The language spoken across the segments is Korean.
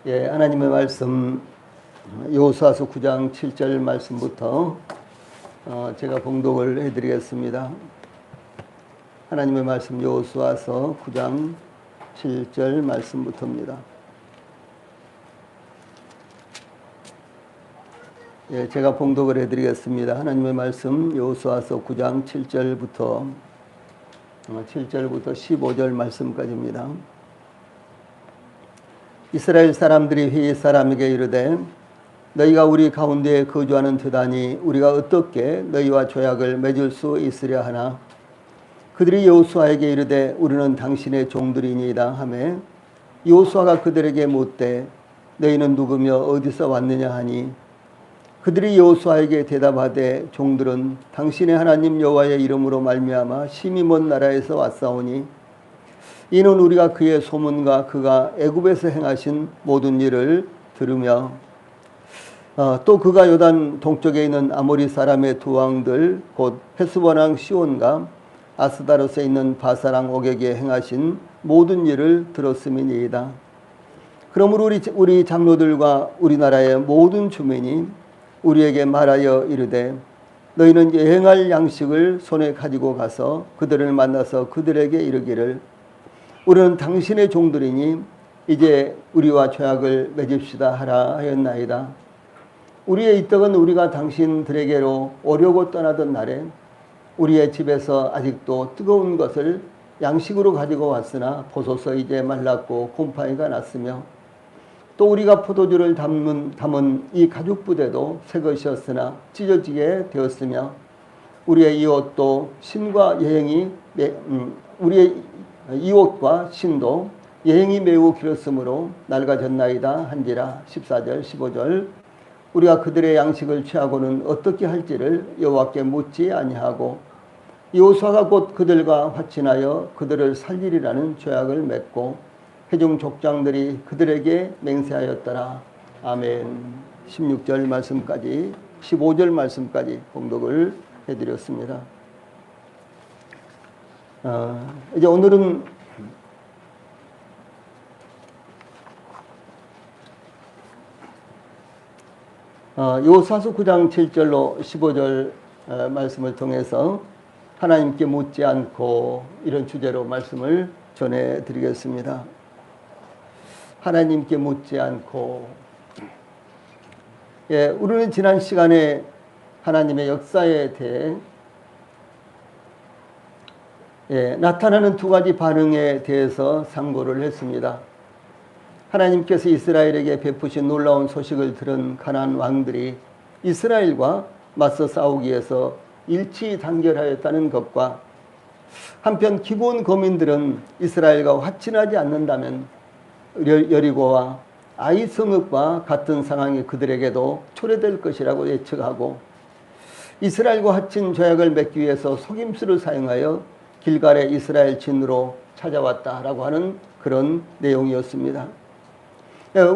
하나님의 말씀 여호수아서 9장 7절 말씀부터 제가 봉독을 해드리겠습니다. 하나님의 말씀 여호수아서 9장 7절 말씀부터입니다. 제가 봉독을 해드리겠습니다. 하나님의 말씀 여호수아서 9장 7절부터 15절 말씀까지입니다. 이스라엘 사람들이 휘 사람에게 이르되 너희가 우리 가운데에 거주하는 터다니 우리가 어떻게 너희와 조약을 맺을 수 있으려 하나. 그들이 여호수아에게 이르되 우리는 당신의 종들이니이다 하매 여호수아가 그들에게 묻되 너희는 누구며 어디서 왔느냐 하니 그들이 여호수아에게 대답하되 종들은 당신의 하나님 여호와의 이름으로 말미암아 심히 먼 나라에서 왔사오니 이는 우리가 그의 소문과 그가 애굽에서 행하신 모든 일을 들으며 또 그가 요단 동쪽에 있는 아모리 사람의 두 왕들 곧 헤스본 왕 시온과 아스다롯에 있는 바사랑 옥에게 행하신 모든 일을 들었음이니이다. 그러므로 우리 장로들과 우리나라의 모든 주민이 우리에게 말하여 이르되 너희는 여행할 양식을 손에 가지고 가서 그들을 만나서 그들에게 이르기를 우리는 당신의 종들이니 이제 우리와 조약을 맺읍시다 하라 하였나이다. 우리의 이 떡은 우리가 당신들에게로 오려고 떠나던 날에 우리의 집에서 아직도 뜨거운 것을 양식으로 가지고 왔으나 보소서 이제 말랐고 곰팡이가 났으며 또 우리가 포도주를 담은 이 가죽 부대도 새 것이었으나 찢어지게 되었으며 우리의 이 옷도 신과 여행이 우리의 이 옷과 신도 여행이 매우 길었으므로 낡아졌나이다 한지라. 14절 15절 우리가 그들의 양식을 취하고는 어떻게 할지를 여호와께 묻지 아니하고 여호수아가 곧 그들과 화친하여 그들을 살리리라는 조약을 맺고 회중 족장들이 그들에게 맹세하였더라. 아멘. 16절 말씀까지 15절 말씀까지 봉독을 해드렸습니다. 이제 오늘은 여호수아서 9장 7절로 15절 말씀을 통해서 하나님께 묻지 않고 이런 주제로 말씀을 전해드리겠습니다. 하나님께 묻지 않고. 우리는 지난 시간에 하나님의 역사에 대해 나타나는 두 가지 반응에 대해서 상고를 했습니다. 하나님께서 이스라엘에게 베푸신 놀라운 소식을 들은 가나안 왕들이 이스라엘과 맞서 싸우기 위해서 일치단결하였다는 것과 한편 기브온 거민들은 이스라엘과 화친하지 않는다면 여리고와 아이 성읍과 같은 상황이 그들에게도 초래될 것이라고 예측하고 이스라엘과 화친 조약을 맺기 위해서 속임수를 사용하여 길갈의 이스라엘 진으로 찾아왔다라고 하는 그런 내용이었습니다.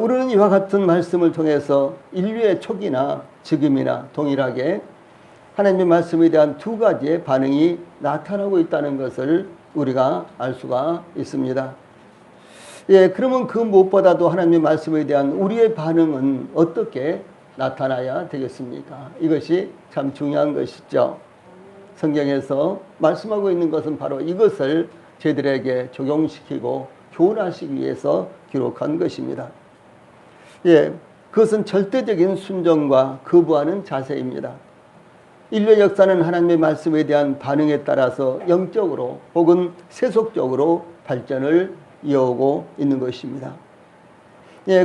우리는 이와 같은 말씀을 통해서 인류의 초기나 지금이나 동일하게 하나님의 말씀에 대한 두 가지의 반응이 나타나고 있다는 것을 우리가 알 수가 있습니다. 그러면 그 무엇보다도 하나님의 말씀에 대한 우리의 반응은 어떻게 나타나야 되겠습니까? 이것이 참 중요한 것이죠. 성경에서 말씀하고 있는 것은 바로 이것을 저희들에게 적용시키고 교훈하시기 위해서 기록한 것입니다. 그것은 절대적인 순종과 거부하는 자세입니다. 인류의 역사는 하나님의 말씀에 대한 반응에 따라서 영적으로 혹은 세속적으로 발전을 이어오고 있는 것입니다.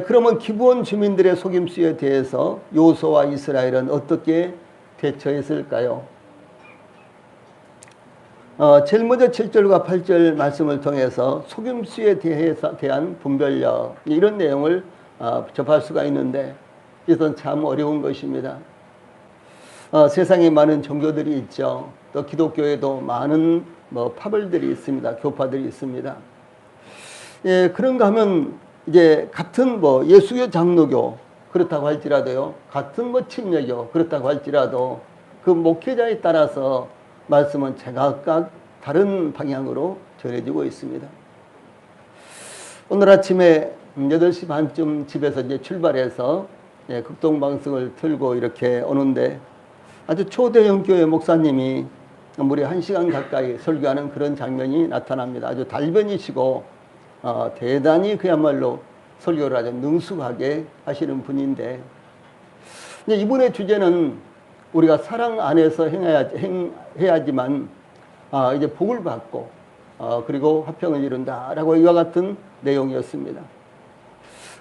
그러면 기브온 주민들의 속임수에 대해서 여호수아와 이스라엘은 어떻게 대처했을까요? 제일 먼저 7절과 8절 말씀을 통해서 속임수에 대한 분별력 이런 내용을 접할 수가 있는데 이것은 참 어려운 것입니다. 세상에 많은 종교들이 있죠. 또 기독교에도 많은 파벌들이 있습니다. 교파들이 있습니다. 그런가 하면 이제 같은 예수교 장로교 그렇다고 할지라도요, 같은 침례교 그렇다고 할지라도 그 목회자에 따라서 말씀은 제각각 다른 방향으로 전해지고 있습니다. 오늘 아침에 8시 반쯤 집에서 이제 출발해서 극동방송을 틀고 이렇게 오는데 아주 초대형 교회 목사님이 무려 1시간 가까이 설교하는 그런 장면이 나타납니다. 아주 달변이시고 대단히 그야말로 설교를 아주 능숙하게 하시는 분인데 이분의 주제는 우리가 사랑 안에서 해야지만 이제 복을 받고 그리고 화평을 이룬다라고 이와 같은 내용이었습니다.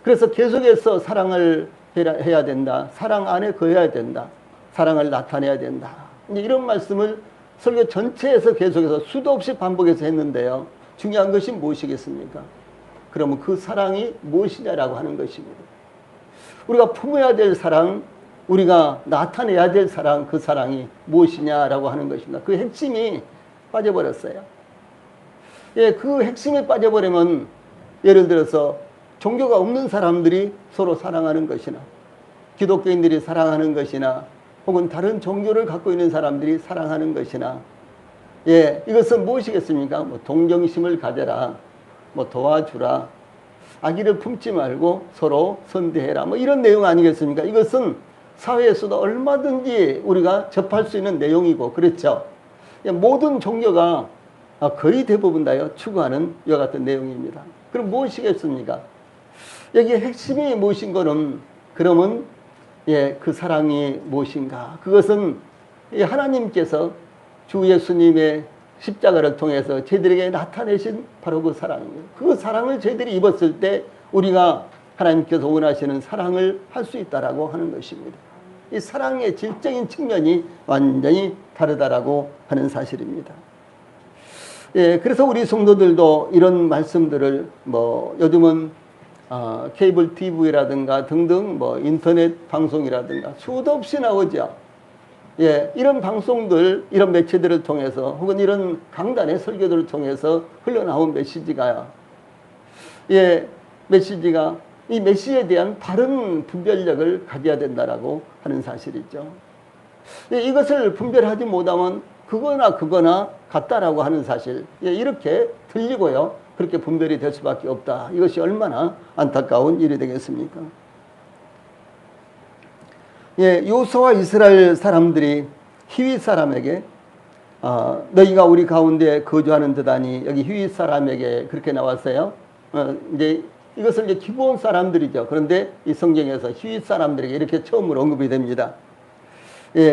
그래서 계속해서 사랑을 해야 된다. 사랑 안에 거해야 된다. 사랑을 나타내야 된다. 이런 말씀을 설교 전체에서 계속해서 수도 없이 반복해서 했는데요. 중요한 것이 무엇이겠습니까? 그러면 그 사랑이 무엇이냐라고 하는 것입니다. 우리가 품어야 될 사랑, 우리가 나타내야 될 사랑, 그 사랑이 무엇이냐라고 하는 것입니다. 그 핵심이 빠져버렸어요. 그 핵심이 빠져버리면 예를 들어서 종교가 없는 사람들이 서로 사랑하는 것이나 기독교인들이 사랑하는 것이나 혹은 다른 종교를 갖고 있는 사람들이 사랑하는 것이나 이것은 무엇이겠습니까? 동정심을 가져라, 도와주라, 악의를 품지 말고 서로 선대해라, 이런 내용 아니겠습니까? 이것은 사회에서도 얼마든지 우리가 접할 수 있는 내용이고 그렇죠. 모든 종교가 거의 대부분 다요 추구하는 이와 같은 내용입니다. 그럼 무엇이겠습니까? 여기 핵심이 무엇인 거는 그러면 그 사랑이 무엇인가? 그것은 하나님께서 주 예수님의 십자가를 통해서 저희들에게 나타내신 바로 그 사랑입니다. 그 사랑을 저희들이 입었을 때 우리가 하나님께서 원하시는 사랑을 할 수 있다라고 하는 것입니다. 이 사랑의 질적인 측면이 완전히 다르다라고 하는 사실입니다. 그래서 우리 성도들도 이런 말씀들을 요즘은 케이블 TV라든가 등등 인터넷 방송이라든가 수도 없이 나오죠. 이런 방송들, 이런 매체들을 통해서 혹은 이런 강단의 설교들을 통해서 흘러나온 메시지가 이 메시지에 대한 바른 분별력을 가져야 된다라고 하는 사실이죠. 이것을 분별하지 못하면 그거나 같다라고 하는 사실, 이렇게 들리고요. 그렇게 분별이 될 수밖에 없다. 이것이 얼마나 안타까운 일이 되겠습니까? 요수아와 이스라엘 사람들이 히윗 사람에게 너희가 우리 가운데 거주하는 듯하니 여기 히윗 사람에게 그렇게 나왔어요. 이제 이것을 이제 기브온 사람들이죠. 그런데 이 성경에서 히윗 사람들에게 이렇게 처음으로 언급이 됩니다.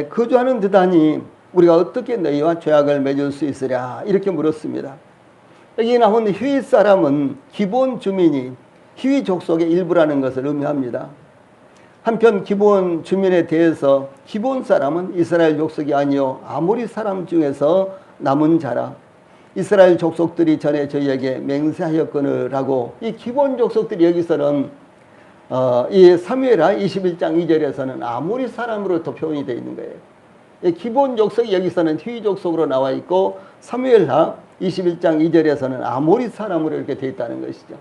거주하는 듯하니 우리가 어떻게 너희와 죄악을 맺을 수 있으랴 이렇게 물었습니다. 여기 나온 히윗 사람은 기브온 주민이 히윗 족속의 일부라는 것을 의미합니다. 한편 기브온 주민에 대해서 기브온 사람은 이스라엘 족속이 아니요 아모리 사람 중에서 남은 자라 이스라엘 족속들이 전에 저희에게 맹세하였거늘하고 이 기브온 족속들이 여기서는 이 사무엘하 21장 2절에서는 아모리 사람으로 또 표현이 되어 있는 거예요. 기브온 족속이 여기서는 히윗 족속으로 나와 있고 사무엘하 21장 2절에서는 아모리 사람으로 이렇게 되어 있다는 것이죠.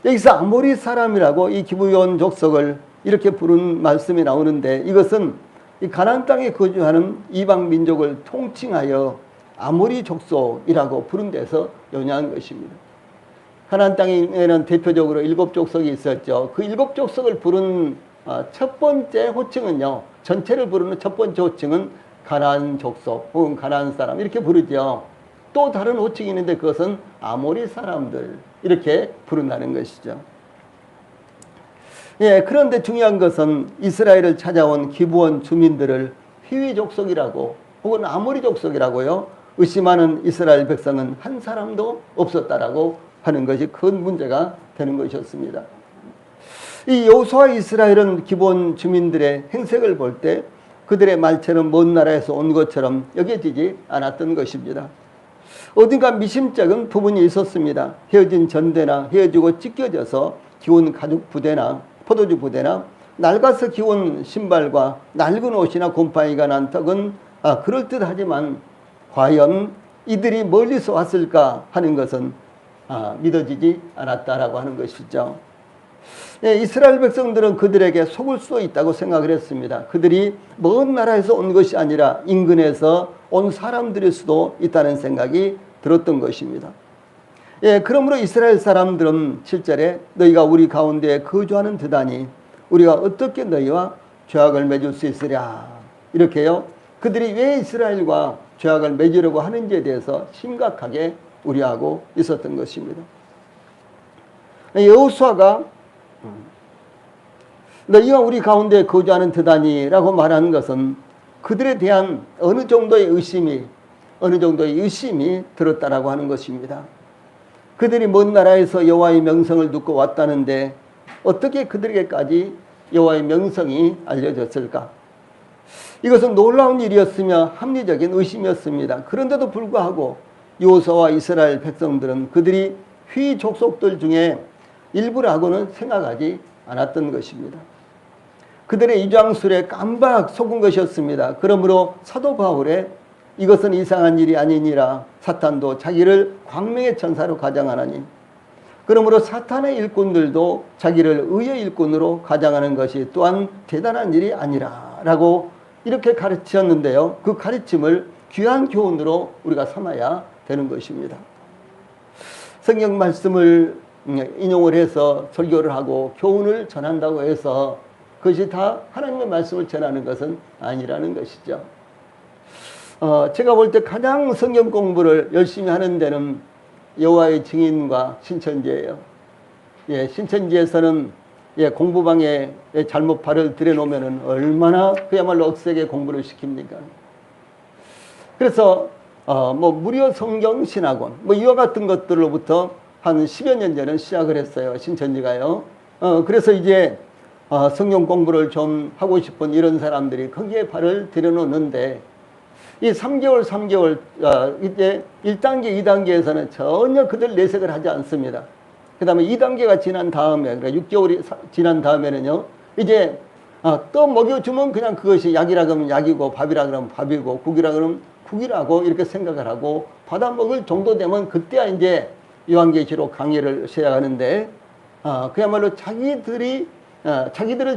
여기서 아모리 사람이라고 이 기브온 족속을 이렇게 부른 말씀이 나오는데 이것은 이 가나안 땅에 거주하는 이방 민족을 통칭하여 아모리 족속이라고 부른 데서 연유한 것입니다. 가나안 땅에는 대표적으로 7족속이 있었죠. 그 7족속을 부른 첫 번째 호칭은요. 전체를 부르는 첫 번째 호칭은 가나안 족속 혹은 가나안 사람 이렇게 부르죠. 또 다른 호칭이 있는데 그것은 아모리 사람들 이렇게 부른다는 것이죠. 그런데 중요한 것은 이스라엘을 찾아온 기브온 주민들을 히위 족속이라고 혹은 아모리 족속이라고요 의심하는 이스라엘 백성은 한 사람도 없었다라고 하는 것이 큰 문제가 되는 것이었습니다. 이 여호수아 이스라엘은 기브온 주민들의 행색을 볼 때 그들의 말처럼 먼 나라에서 온 것처럼 여겨지지 않았던 것입니다. 어딘가 미심쩍은 부분이 있었습니다. 헤어진 전대나 헤어지고 찢겨져서 기운 가죽 부대나 포도주 부대나 낡아서 기운 신발과 낡은 옷이나 곰팡이가 난 떡은 그럴듯하지만 과연 이들이 멀리서 왔을까 하는 것은 믿어지지 않았다라고 하는 것이죠. 이스라엘 백성들은 그들에게 속을 수 있다고 생각을 했습니다. 그들이 먼 나라에서 온 것이 아니라 인근에서 온 사람들일 수도 있다는 생각이 들었던 것입니다. 예, 그러므로 이스라엘 사람들은 7절에 너희가 우리 가운데 거주하는 듯하니 우리가 어떻게 너희와 죄악을 맺을 수 있으랴. 이렇게요. 그들이 왜 이스라엘과 죄악을 맺으려고 하는지에 대해서 심각하게 우려하고 있었던 것입니다. 여호수아가 너희가 우리 가운데 거주하는 듯하니라고 말하는 것은 그들에 대한 어느 정도의 의심이 들었다라고 하는 것입니다. 그들이 먼 나라에서 여호와의 명성을 듣고 왔다는데 어떻게 그들에게까지 여호와의 명성이 알려졌을까? 이것은 놀라운 일이었으며 합리적인 의심이었습니다. 그런데도 불구하고 여호수아와 이스라엘 백성들은 그들이 휘 족속들 중에 일부라고는 생각하지 않았던 것입니다. 그들의 이장술에 깜박 속은 것이었습니다. 그러므로 사도 바울의 이것은 이상한 일이 아니니라 사탄도 자기를 광명의 천사로 가장하나니 그러므로 사탄의 일꾼들도 자기를 의의 일꾼으로 가장하는 것이 또한 대단한 일이 아니라 라고 이렇게 가르쳤는데요. 그 가르침을 귀한 교훈으로 우리가 삼아야 되는 것입니다. 성경 말씀을 인용을 해서 설교를 하고 교훈을 전한다고 해서 그것이 다 하나님의 말씀을 전하는 것은 아니라는 것이죠. 제가 볼 때 가장 성경 공부를 열심히 하는 데는 여호와의 증인과 신천지예요. 예, 신천지에서는 공부방에 잘못 발을 들여놓으면 얼마나 그야말로 억세게 공부를 시킵니까? 그래서 무료 성경 신학원 이와 같은 것들로부터 한 10여 년 전에 시작을 했어요. 신천지가요. 그래서 이제 성경 공부를 좀 하고 싶은 이런 사람들이 거기에 발을 들여놓는데 이 3개월 이제 1단계, 2단계에서는 전혀 그들 내색을 하지 않습니다. 그 다음에 2단계가 지난 다음에, 그러니까 6개월이 지난 다음에는요, 이제 또 먹여주면 그냥 그것이 약이라 그러면 약이고 밥이라 그러면 밥이고 국이라 그러면 국이라고 이렇게 생각을 하고 받아먹을 정도 되면 그때야 이제 요한계시록 강의를 시작하는데 그야말로 자기들을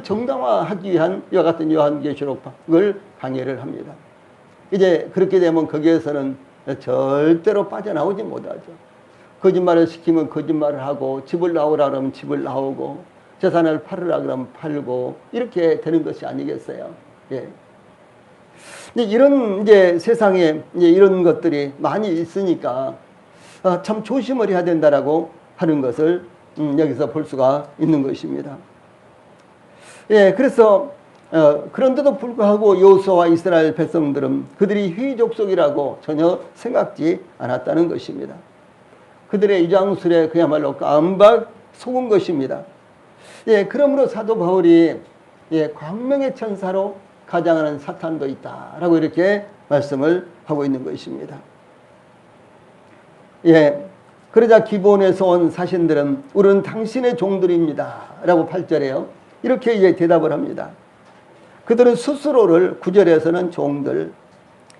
정당화하기 위한 이와 같은 요한계시록을 강의를 합니다. 이제 그렇게 되면 거기에서는 절대로 빠져나오지 못하죠. 거짓말을 시키면 거짓말을 하고 집을 나오라 그러면 집을 나오고 재산을 팔으라 그러면 팔고 이렇게 되는 것이 아니겠어요. 예. 이런 이제 세상에 이제 이런 것들이 많이 있으니까 참 조심을 해야 된다라고 하는 것을 여기서 볼 수가 있는 것입니다. 예, 그래서 그런데도 불구하고 여호수아와 이스라엘 백성들은 그들이 휘 족속이라고 전혀 생각지 않았다는 것입니다. 그들의 이장술에 그야말로 깜박 속은 것입니다. 예, 그러므로 사도 바울이 광명의 천사로 가장하는 사탄도 있다라고 이렇게 말씀을 하고 있는 것입니다. 예, 그러자 기본에서 온 사신들은 우리는 당신의 종들입니다 라고 8절에요. 이렇게 이제 대답을 합니다. 그들은 스스로를 9절에서는 종들,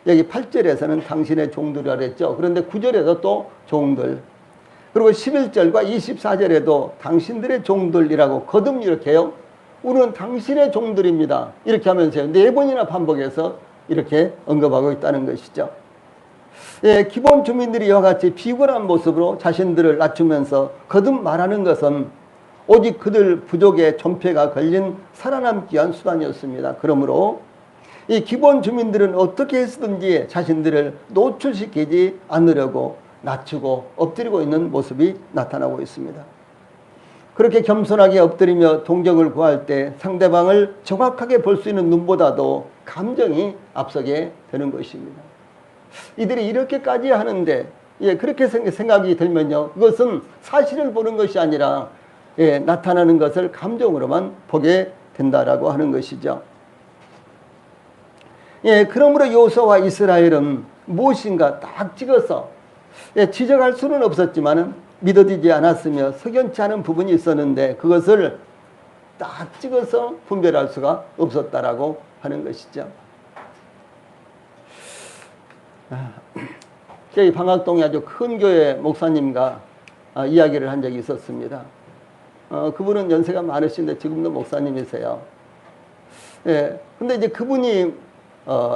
여기 8절에서는 당신의 종들이라고 했죠. 그런데 9절에서 또 종들, 그리고 11절과 24절에도 당신들의 종들이라고 거듭 이렇게 해요. 우리는 당신의 종들입니다. 이렇게 하면서요. 4번이나 반복해서 이렇게 언급하고 있다는 것이죠. 예, 기본 주민들이 이와 같이 비굴한 모습으로 자신들을 낮추면서 거듭 말하는 것은 오직 그들 부족의 존폐가 걸린 살아남기 위한 수단이었습니다. 그러므로 이 기본 주민들은 어떻게 해서든지 자신들을 노출시키지 않으려고 낮추고 엎드리고 있는 모습이 나타나고 있습니다. 그렇게 겸손하게 엎드리며 동정을 구할 때 상대방을 정확하게 볼 수 있는 눈보다도 감정이 앞서게 되는 것입니다. 이들이 이렇게까지 하는데 그렇게 생각이 들면요, 그것은 사실을 보는 것이 아니라 나타나는 것을 감정으로만 보게 된다라고 하는 것이죠. 그러므로 여호수아와 이스라엘은 무엇인가 딱 찍어서 지적할 수는 없었지만 믿어지지 않았으며 석연치 않은 부분이 있었는데 그것을 딱 찍어서 분별할 수가 없었다라고 하는 것이죠. 저희 방학동에 아주 큰 교회 목사님과 이야기를 한 적이 있었습니다. 그분은 연세가 많으신데 지금도 목사님이세요. 근데 이제 그분이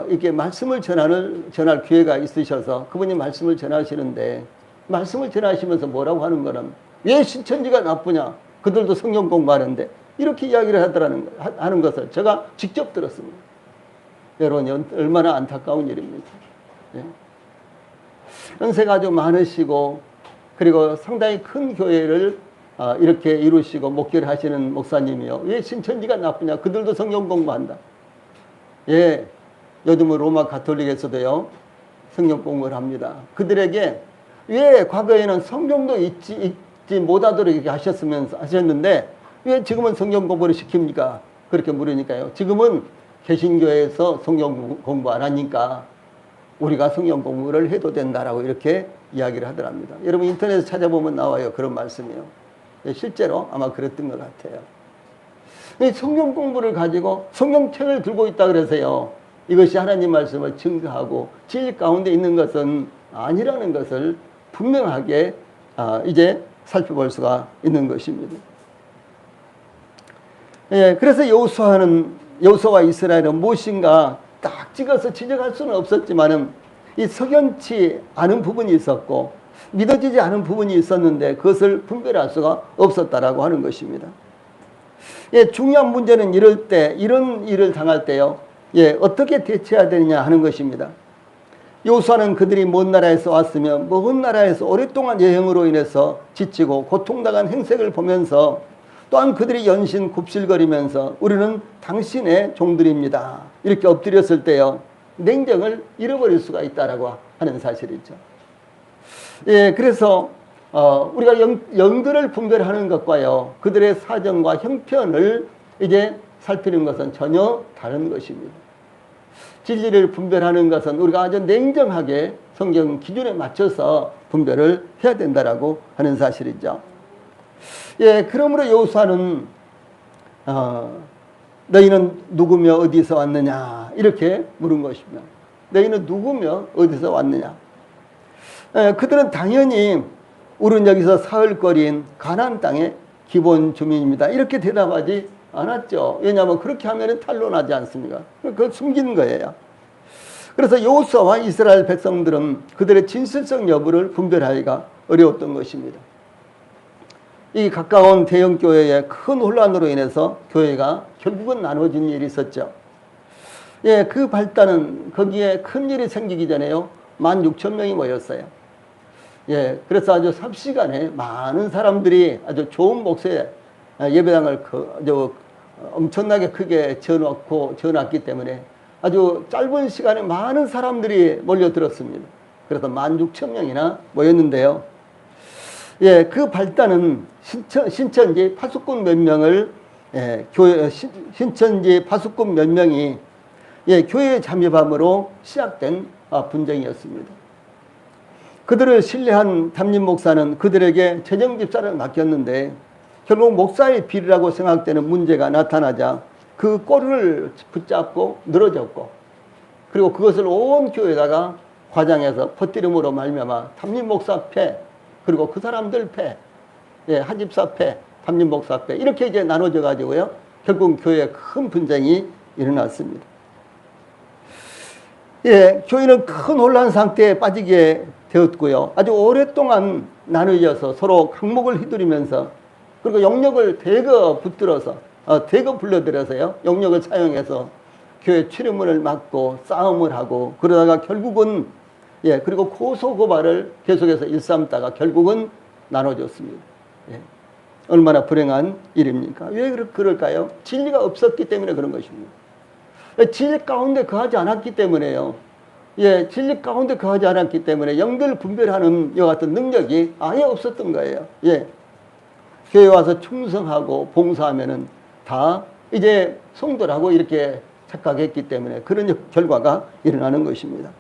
이렇게 말씀을 전할 기회가 있으셔서 그분이 말씀을 전하시는데 말씀을 전하시면서 뭐라고 하는 거는 왜 신천지가 나쁘냐? 그들도 성경 공부하는데 이렇게 이야기를 하는 것을 제가 직접 들었습니다. 여러분 얼마나 안타까운 일입니까? 예. 연세가 아주 많으시고 그리고 상당히 큰 교회를 이렇게 이루시고 목회를 하시는 목사님이요. 왜 신천지가 나쁘냐? 그들도 성경 공부한다. 예, 요즘은 로마 가톨릭에서도요 성경 공부를 합니다. 그들에게 왜 과거에는 성경도 읽지 못하도록 이렇게 하셨는데 왜 지금은 성경 공부를 시킵니까? 그렇게 물으니까요. 지금은 개신교에서 성경 공부 안 하니까 우리가 성경 공부를 해도 된다라고 이렇게 이야기를 하더랍니다. 여러분 인터넷에 찾아보면 나와요. 그런 말씀이요. 실제로 아마 그랬던 것 같아요. 성경 공부를 가지고 성경책을 들고 있다 그래서요. 이것이 하나님 말씀을 증거하고 진리 가운데 있는 것은 아니라는 것을 분명하게 이제 살펴볼 수가 있는 것입니다. 예, 그래서 여호수아와 이스라엘은 무엇인가 딱 찍어서 지적할 수는 없었지만은 이 석연치 않은 부분이 있었고 믿어지지 않은 부분이 있었는데 그것을 분별할 수가 없었다라고 하는 것입니다. 예, 중요한 문제는 이럴 때 이런 일을 당할 때요. 예, 어떻게 대처해야 되느냐 하는 것입니다. 여호수아는 그들이 먼 나라에서 왔으며 먼 나라에서 오랫동안 여행으로 인해서 지치고 고통당한 행색을 보면서 또한 그들이 연신 굽실거리면서 우리는 당신의 종들입니다. 이렇게 엎드렸을 때요. 냉정을 잃어버릴 수가 있다라고 하는 사실이죠. 예, 그래서 우리가 영들을 분별하는 것과요. 그들의 사정과 형편을 이제 살피는 것은 전혀 다른 것입니다. 진리를 분별하는 것은 우리가 아주 냉정하게 성경 기준에 맞춰서 분별을 해야 된다라고 하는 사실이죠. 예, 그러므로 여호수아는 너희는 누구며 어디서 왔느냐 이렇게 물은 것입니다. 너희는 누구며 어디서 왔느냐? 예, 그들은 당연히 우리는 여기서 사흘거리인 가나안 땅의 기본 주민입니다. 이렇게 대답하지 않았죠. 왜냐하면 그렇게 하면 탄론하지 않습니까? 그걸 숨긴 거예요. 그래서 여호수아와 이스라엘 백성들은 그들의 진실성 여부를 분별하기가 어려웠던 것입니다. 이 가까운 대형교회의 큰 혼란으로 인해서 교회가 결국은 나눠진 일이 있었죠. 예, 그 발단은 거기에 큰 일이 생기기 전에요. 16,000명이 모였어요. 예, 그래서 아주 삽시간에 많은 사람들이 아주 좋은 목소리에 예배당을 아주 엄청나게 크게 지어놨기 때문에 아주 짧은 시간에 많은 사람들이 몰려들었습니다. 그래서 16,000명이나 모였는데요. 예, 그 발단은 신천지 파수꾼 몇 명을 신천지 파수꾼 몇 명이 교회에 잠입함으로 시작된 분쟁이었습니다. 그들을 신뢰한 담임 목사는 그들에게 재정 집사를 맡겼는데 결국 목사의 비리라고 생각되는 문제가 나타나자 그 꼴을 붙잡고 늘어졌고 그리고 그것을 온 교회에다가 과장해서 퍼뜨림으로 말미암아 담임 목사 패 그리고 그 사람들 패 하집사 패 담임 목사 패 이렇게 이제 나눠져 가지고요 결국 교회에 큰 분쟁이 일어났습니다. 예, 교회는 큰 혼란 상태에 빠지게 되었고요. 아주 오랫동안 나누어져서 서로 강목을 휘두르면서 그리고 영역을 대거 붙들어서 대거 불러들여서요. 영역을 사용해서 교회 출입문을 막고 싸움을 하고 그러다가 결국은 그리고 고소고발을 계속해서 일삼다가 결국은 나눠졌습니다. 예. 얼마나 불행한 일입니까? 왜 그럴까요? 진리가 없었기 때문에 그런 것입니다. 진리 가운데 거하지 않았기 때문에요. 예, 진리 가운데 거하지 않았기 때문에 영들 분별하는 이와 같은 능력이 아예 없었던 거예요. 예. 교회 와서 충성하고 봉사하면은 다 이제 성도라고 이렇게 착각했기 때문에 그런 결과가 일어나는 것입니다.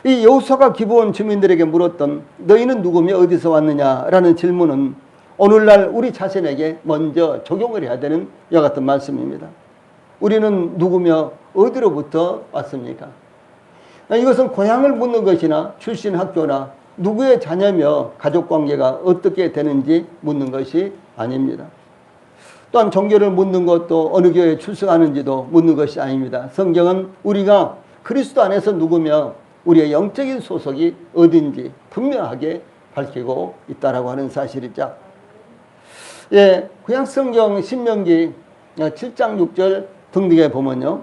이 여호수아가 기브온 주민들에게 물었던 너희는 누구며 어디서 왔느냐라는 질문은 오늘날 우리 자신에게 먼저 적용을 해야 되는 이와 같은 말씀입니다. 우리는 누구며 어디로부터 왔습니까? 이것은 고향을 묻는 것이나 출신 학교나 누구의 자녀며 가족관계가 어떻게 되는지 묻는 것이 아닙니다. 또한 종교를 묻는 것도 어느 교회에 출석하는지도 묻는 것이 아닙니다. 성경은 우리가 그리스도 안에서 누구며 우리의 영적인 소속이 어딘지 분명하게 밝히고 있다라고 하는 사실이죠. 예, 구약성경 신명기 7장 6절 등등에 보면요,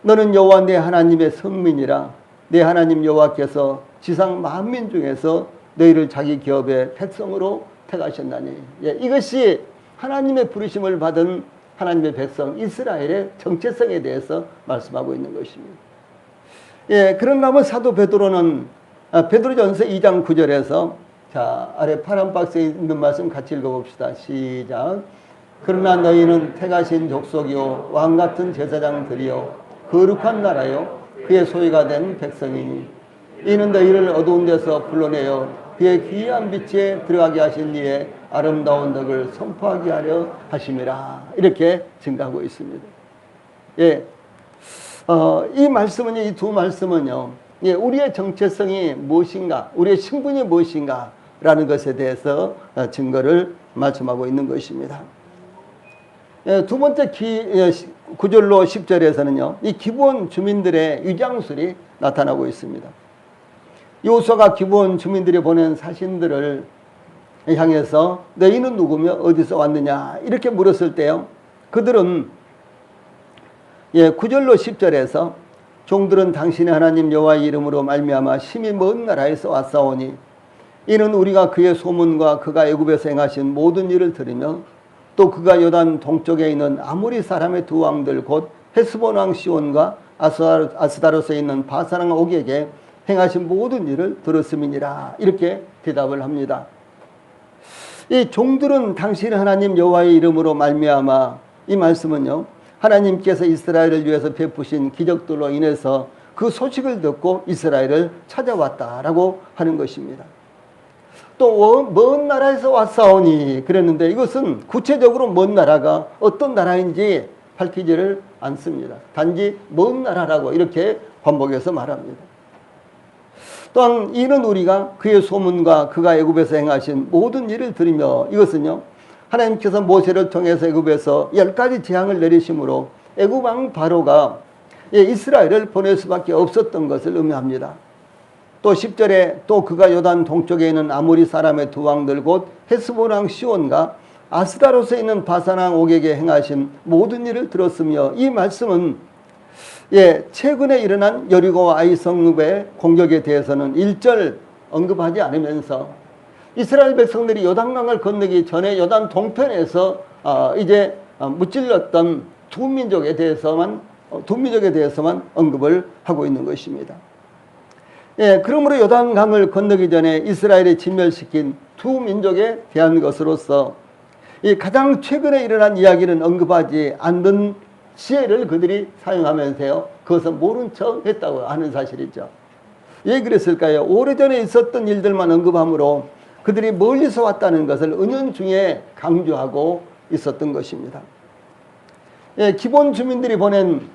너는 여호와 내 하나님의 성민이라 내 하나님 여호와께서 지상 만민 중에서 너희를 자기 기업의 백성으로 택하셨나니. 예, 이것이 하나님의 부르심을 받은 하나님의 백성 이스라엘의 정체성에 대해서 말씀하고 있는 것입니다. 예, 그런가 하면 사도 베드로는 베드로전서 2장 9절에서, 자, 아래 파란 박스에 있는 말씀 같이 읽어봅시다. 시작. 그러나 너희는 택하신 족속이요 왕같은 제사장들이요 거룩한 나라요 그의 소유가 된 백성이니 이는 너희를 어두운 데서 불러내어 그의 귀한 빛에 들어가게 하신 이의 아름다운 덕을 선포하게 하려 하심이라. 이렇게 증가하고 있습니다. 예, 이 말씀은, 이 두 말씀은요, 예, 우리의 정체성이 무엇인가, 우리의 신분이 무엇인가 라는 것에 대해서 증거를 말씀하고 있는 것입니다. 예, 두 번째 9절로 10절에서는요, 이 기브온 주민들의 위장술이 나타나고 있습니다. 여호수아가 기브온 주민들이 보낸 사신들을 향해서 너희는 누구며 어디서 왔느냐 이렇게 물었을 때요, 그들은 9절로 10절에서 종들은 당신의 하나님 여호와의 이름으로 말미암아 심히 먼 나라에서 왔사오니 이는 우리가 그의 소문과 그가 애굽에서 행하신 모든 일을 들으며 또 그가 요단 동쪽에 있는 아모리 사람의 두 왕들 곧 헤스본 왕 시온과 아스다롯에 있는 바산 왕 옥에게 행하신 모든 일을 들었음이니라. 이렇게 대답을 합니다. 이 종들은 당신 하나님 여호와의 이름으로 말미암아, 이 말씀은요, 하나님께서 이스라엘을 위해서 베푸신 기적들로 인해서 그 소식을 듣고 이스라엘을 찾아왔다라고 하는 것입니다. 또 먼 나라에서 왔사오니 그랬는데 이것은 구체적으로 먼 나라가 어떤 나라인지 밝히지를 않습니다. 단지 먼 나라라고 이렇게 반복해서 말합니다. 또한 이는 우리가 그의 소문과 그가 애굽에서 행하신 모든 일을 들으며, 이것은요, 하나님께서 모세를 통해서 애굽에서 10가지 재앙을 내리심으로 애굽 왕 바로가 이스라엘을 보낼 수밖에 없었던 것을 의미합니다. 또 10절에 또 그가 요단 동쪽에 있는 아모리 사람의 두 왕들 곧 헤스본 왕 시온과 아스다롯에 있는 바산 왕 옥에게 행하신 모든 일을 들었으며, 이 말씀은 최근에 일어난 여리고와 아이 성읍의 공격에 대해서는 1절 언급하지 않으면서 이스라엘 백성들이 요단강을 건너기 전에 요단 동편에서 이제 무찔렀던 두 민족에 대해서만 언급을 하고 있는 것입니다. 예, 그러므로 요단강을 건너기 전에 이스라엘이 진멸시킨 두 민족에 대한 것으로서 이 가장 최근에 일어난 이야기는 언급하지 않는 지혜를 그들이 사용하면서요, 그것을 모른 척 했다고 하는 사실이죠. 왜 그랬을까요? 오래전에 있었던 일들만 언급함으로 그들이 멀리서 왔다는 것을 은연중에 강조하고 있었던 것입니다. 예, 기본 주민들이 보낸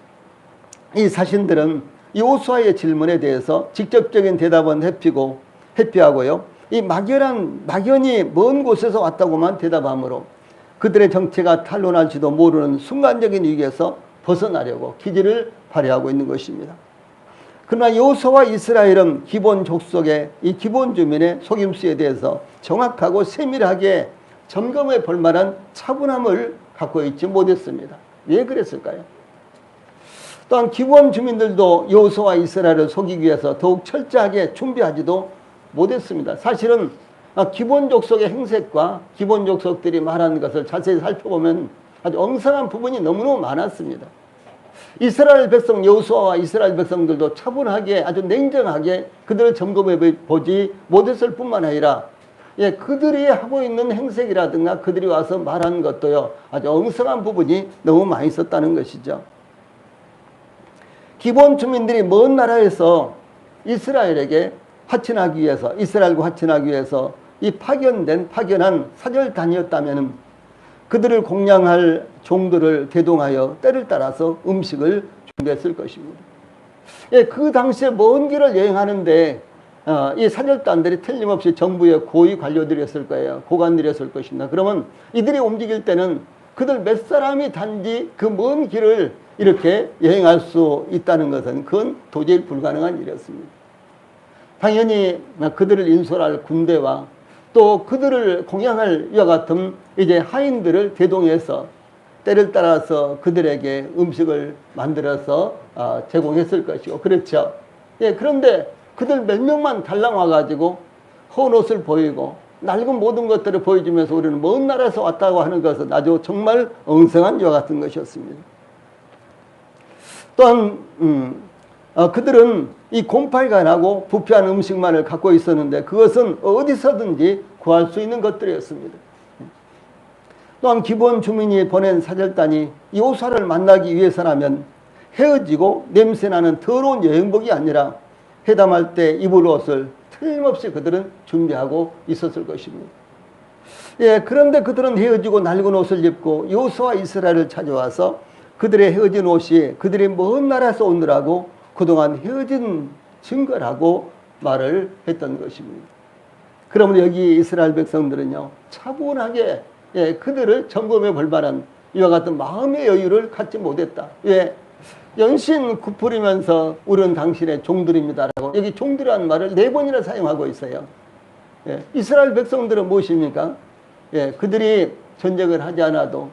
이 사신들은 여호수아의 질문에 대해서 직접적인 대답은 회피하고요, 이 막연히 먼 곳에서 왔다고만 대답하므로 그들의 정체가 탄로날지도 모르는 순간적인 위기에서 벗어나려고 기지를 발휘하고 있는 것입니다. 그러나 여호수아와 이스라엘은 기본 족속의 이 기본 주민의 속임수에 대해서 정확하고 세밀하게 점검해 볼 만한 차분함을 갖고 있지 못했습니다. 왜 그랬을까요? 또한 기본 주민들도 여호수아와 이스라엘을 속이기 위해서 더욱 철저하게 준비하지도 못했습니다. 사실은 기본 족속의 행색과 기본 족속들이 말하는 것을 자세히 살펴보면 아주 엉성한 부분이 너무너무 많았습니다. 이스라엘 백성 여호수아와 이스라엘 백성들도 차분하게 아주 냉정하게 그들을 점검해 보지 못했을 뿐만 아니라 그들이 하고 있는 행색이라든가 그들이 와서 말하는 것도요, 아주 엉성한 부분이 너무 많이 있었다는 것이죠. 기본 주민들이 먼 나라에서 이스라엘과 화친하기 위해서 이 파견한 사절단이었다면 그들을 공양할 종들을 대동하여 때를 따라서 음식을 준비했을 것입니다. 그 당시에 먼 길을 여행하는데 이 사절단들이 틀림없이 정부의 고위 관료들이었을 거예요. 고관들이었을 것입니다. 그러면 이들이 움직일 때는 그들 몇 사람이 단지 그 먼 길을 이렇게 여행할 수 있다는 것은 그건 도저히 불가능한 일이었습니다. 당연히 그들을 인솔할 군대와 또 그들을 공양할 이와 같은 이제 하인들을 대동해서 때를 따라서 그들에게 음식을 만들어서 제공했을 것이고, 그렇죠. 예, 그런데 그들 몇 명만 달랑 와가지고 헌 옷을 보이고 낡은 모든 것들을 보여주면서 우리는 먼 나라에서 왔다고 하는 것은 아주 정말 엉성한 이와 같은 것이었습니다. 또한 그들은 이 곰팡이가 부패한 음식만을 갖고 있었는데 그것은 어디서든지 구할 수 있는 것들이었습니다. 또한 기본 주민이 보낸 사절단이 여호수아를 만나기 위해서라면 헤어지고 냄새나는 더러운 여행복이 아니라 회담할 때 입을 옷을 틀림없이 그들은 준비하고 있었을 것입니다. 예, 그런데 그들은 헤어지고 낡은 옷을 입고 여호수아와 이스라엘을 찾아와서 그들의 헤어진 옷이 그들이 먼 나라에서 오느라고 그동안 헤어진 증거라고 말을 했던 것입니다. 그러면 여기 이스라엘 백성들은요, 차분하게 그들을 점검해 볼 만한 이와 같은 마음의 여유를 갖지 못했다. 왜? 연신 굽으리면서 우리는 당신의 종들입니다라고 여기 종들이라는 말을 4번이나 사용하고 있어요. 이스라엘 백성들은 무엇입니까? 그들이 전쟁을 하지 않아도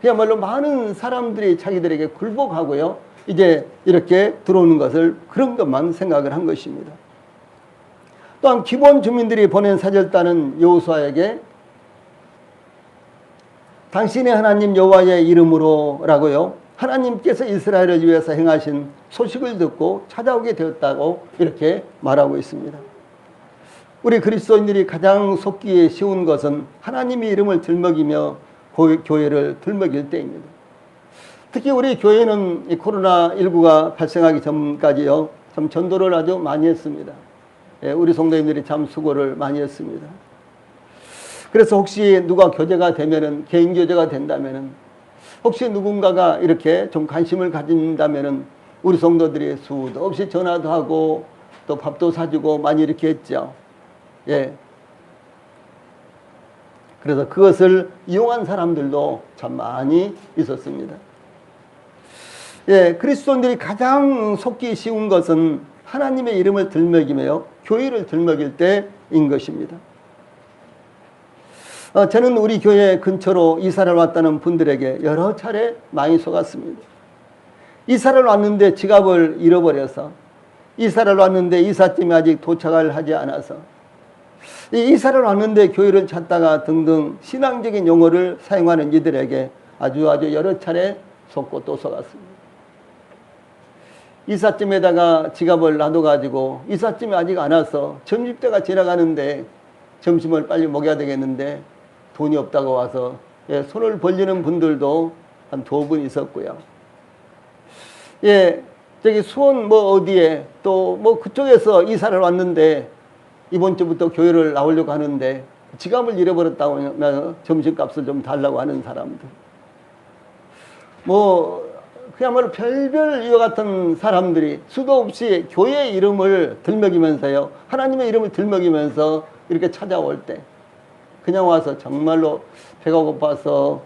그야말로 많은 사람들이 자기들에게 굴복하고요, 이제 이렇게 들어오는 것을 그런 것만 생각을 한 것입니다. 또한 기본 주민들이 보낸 사절단은 여호수아에게 당신의 하나님 여호와의 이름으로라고요, 하나님께서 이스라엘을 위해서 행하신 소식을 듣고 찾아오게 되었다고 이렇게 말하고 있습니다. 우리 그리스도인들이 가장 속기에 쉬운 것은 하나님의 이름을 들먹이며 교회를 들먹일 때입니다. 특히 우리 교회는 이 코로나19가 발생하기 전까지요, 참 전도를 아주 많이 했습니다. 우리 성도님들이 참 수고를 많이 했습니다. 그래서 혹시 누가 교제가 되면은, 개인 교제가 된다면은, 혹시 누군가가 이렇게 좀 관심을 가진다면은 우리 성도들이 수도 없이 전화도 하고 또 밥도 사주고 많이 이렇게 했죠. 그래서 그것을 이용한 사람들도 참 많이 있었습니다. 그리스도인들이 가장 속기 쉬운 것은 하나님의 이름을 들먹이며 교회를 들먹일 때인 것입니다. 저는 우리 교회 근처로 이사를 왔다는 분들에게 여러 차례 많이 속았습니다. 이사를 왔는데 지갑을 잃어버려서, 이사를 왔는데 이삿짐이 아직 도착을 하지 않아서, 이사를 왔는데 교회를 찾다가 등등 신앙적인 용어를 사용하는 이들에게 아주 여러 차례 속고 또 속았습니다. 이삿짐에다가 지갑을 놔둬가지고 이삿짐이 아직 안 와서 점심때가 지나가는데 점심을 빨리 먹여야 되겠는데 돈이 없다고 와서 손을 벌리는 분들도 한 2분 있었고요. 저기 수원 어디에 또 그쪽에서 이사를 왔는데 이번 주부터 교회를 나오려고 하는데 지갑을 잃어버렸다고 하면 점심값을 좀 달라고 하는 사람들. 그야말로 별별 이와 같은 사람들이 수도 없이 교회의 이름을 들먹이면서요, 하나님의 이름을 들먹이면서 이렇게 찾아올 때 그냥 와서 정말로 배가 고파서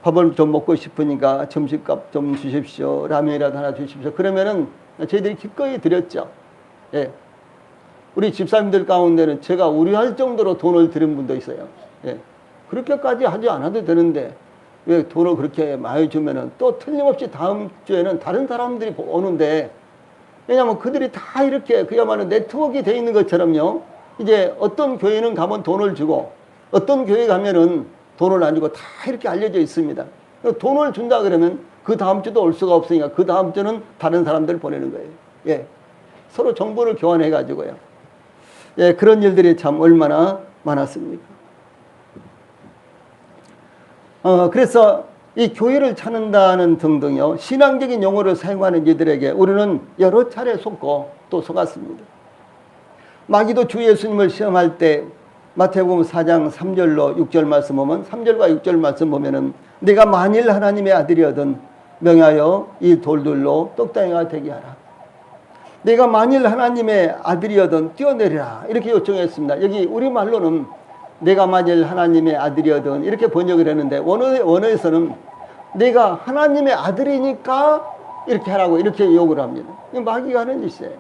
밥을 좀 먹고 싶으니까 점심값 좀 주십시오, 라면이라도 하나 주십시오. 그러면은 저희들이 기꺼이 드렸죠. 우리 집사님들 가운데는 제가 우려할 정도로 돈을 드린 분도 있어요. 그렇게까지 하지 않아도 되는데 왜 돈을 그렇게 많이 주면은 또 틀림없이 다음 주에는 다른 사람들이 오는데, 왜냐하면 그들이 다 이렇게 그야말로 네트워크가 돼 있는 것처럼요, 이제 어떤 교회는 가면 돈을 주고 어떤 교회 가면은 돈을 안 주고 다 이렇게 알려져 있습니다. 돈을 준다 그러면 그 다음 주도 올 수가 없으니까 그 다음 주는 다른 사람들 보내는 거예요. 서로 정보를 교환해 가지고요. 그런 일들이 참 얼마나 많았습니까? 그래서 이 교회를 찾는다는 등등요, 신앙적인 용어를 사용하는 이들에게 우리는 여러 차례 속고 또 속았습니다. 마귀도 주 예수님을 시험할 때 마태복음 4장 3절로 6절 말씀 보면, 3절과 6절 말씀 보면은 내가 만일 하나님의 아들이거든 명하여 이 돌들로 떡다리가 되게 하라. 내가 만일 하나님의 아들이거든 뛰어내리라, 이렇게 요청했습니다. 여기 우리말로는 내가 만일 하나님의 아들이거든 이렇게 번역을 했는데 원어에서는 내가 하나님의 아들이니까 이렇게 하라고 이렇게 요구를 합니다. 이거 마귀가 하는 짓이에요.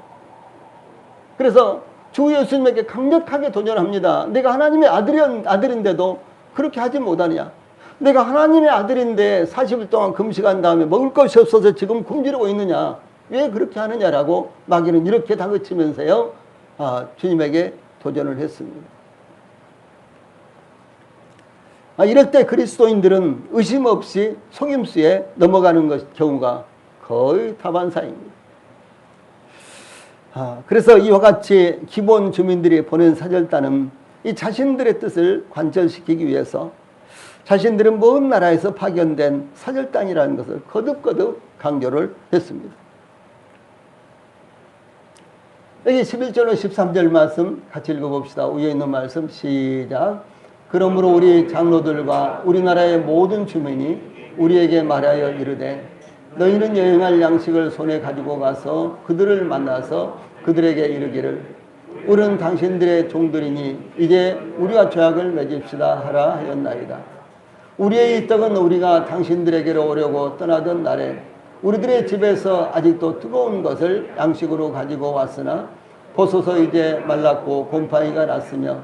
그래서 주 예수님에게 강력하게 도전합니다. 내가 하나님의 아들인데도 그렇게 하지 못하느냐? 내가 하나님의 아들인데 40일 동안 금식한 다음에 먹을 것이 없어서 지금 굶주리고 있느냐? 왜 그렇게 하느냐라고 마귀는 이렇게 다그치면서요, 주님에게 도전을 했습니다. 이럴 때 그리스도인들은 의심 없이 속임수에 넘어가는 경우가 거의 다반사입니다. 그래서 이와 같이 기본 주민들이 보낸 사절단은 이 자신들의 뜻을 관철시키기 위해서 자신들은 먼 나라에서 파견된 사절단이라는 것을 거듭거듭 강조를 했습니다. 여기 11절로 13절 말씀 같이 읽어봅시다. 위에 있는 말씀 시작. 그러므로 우리 장로들과 우리나라의 모든 주민이 우리에게 말하여 이르되 너희는 여행할 양식을 손에 가지고 가서 그들을 만나서 그들에게 이르기를 우리는 당신들의 종들이니 이제 우리와 조약을 맺읍시다 하라 하였나이다. 우리의 이 떡은 우리가 당신들에게로 오려고 떠나던 날에 우리들의 집에서 아직도 뜨거운 것을 양식으로 가지고 왔으나 보소서 이제 말랐고 곰팡이가 났으며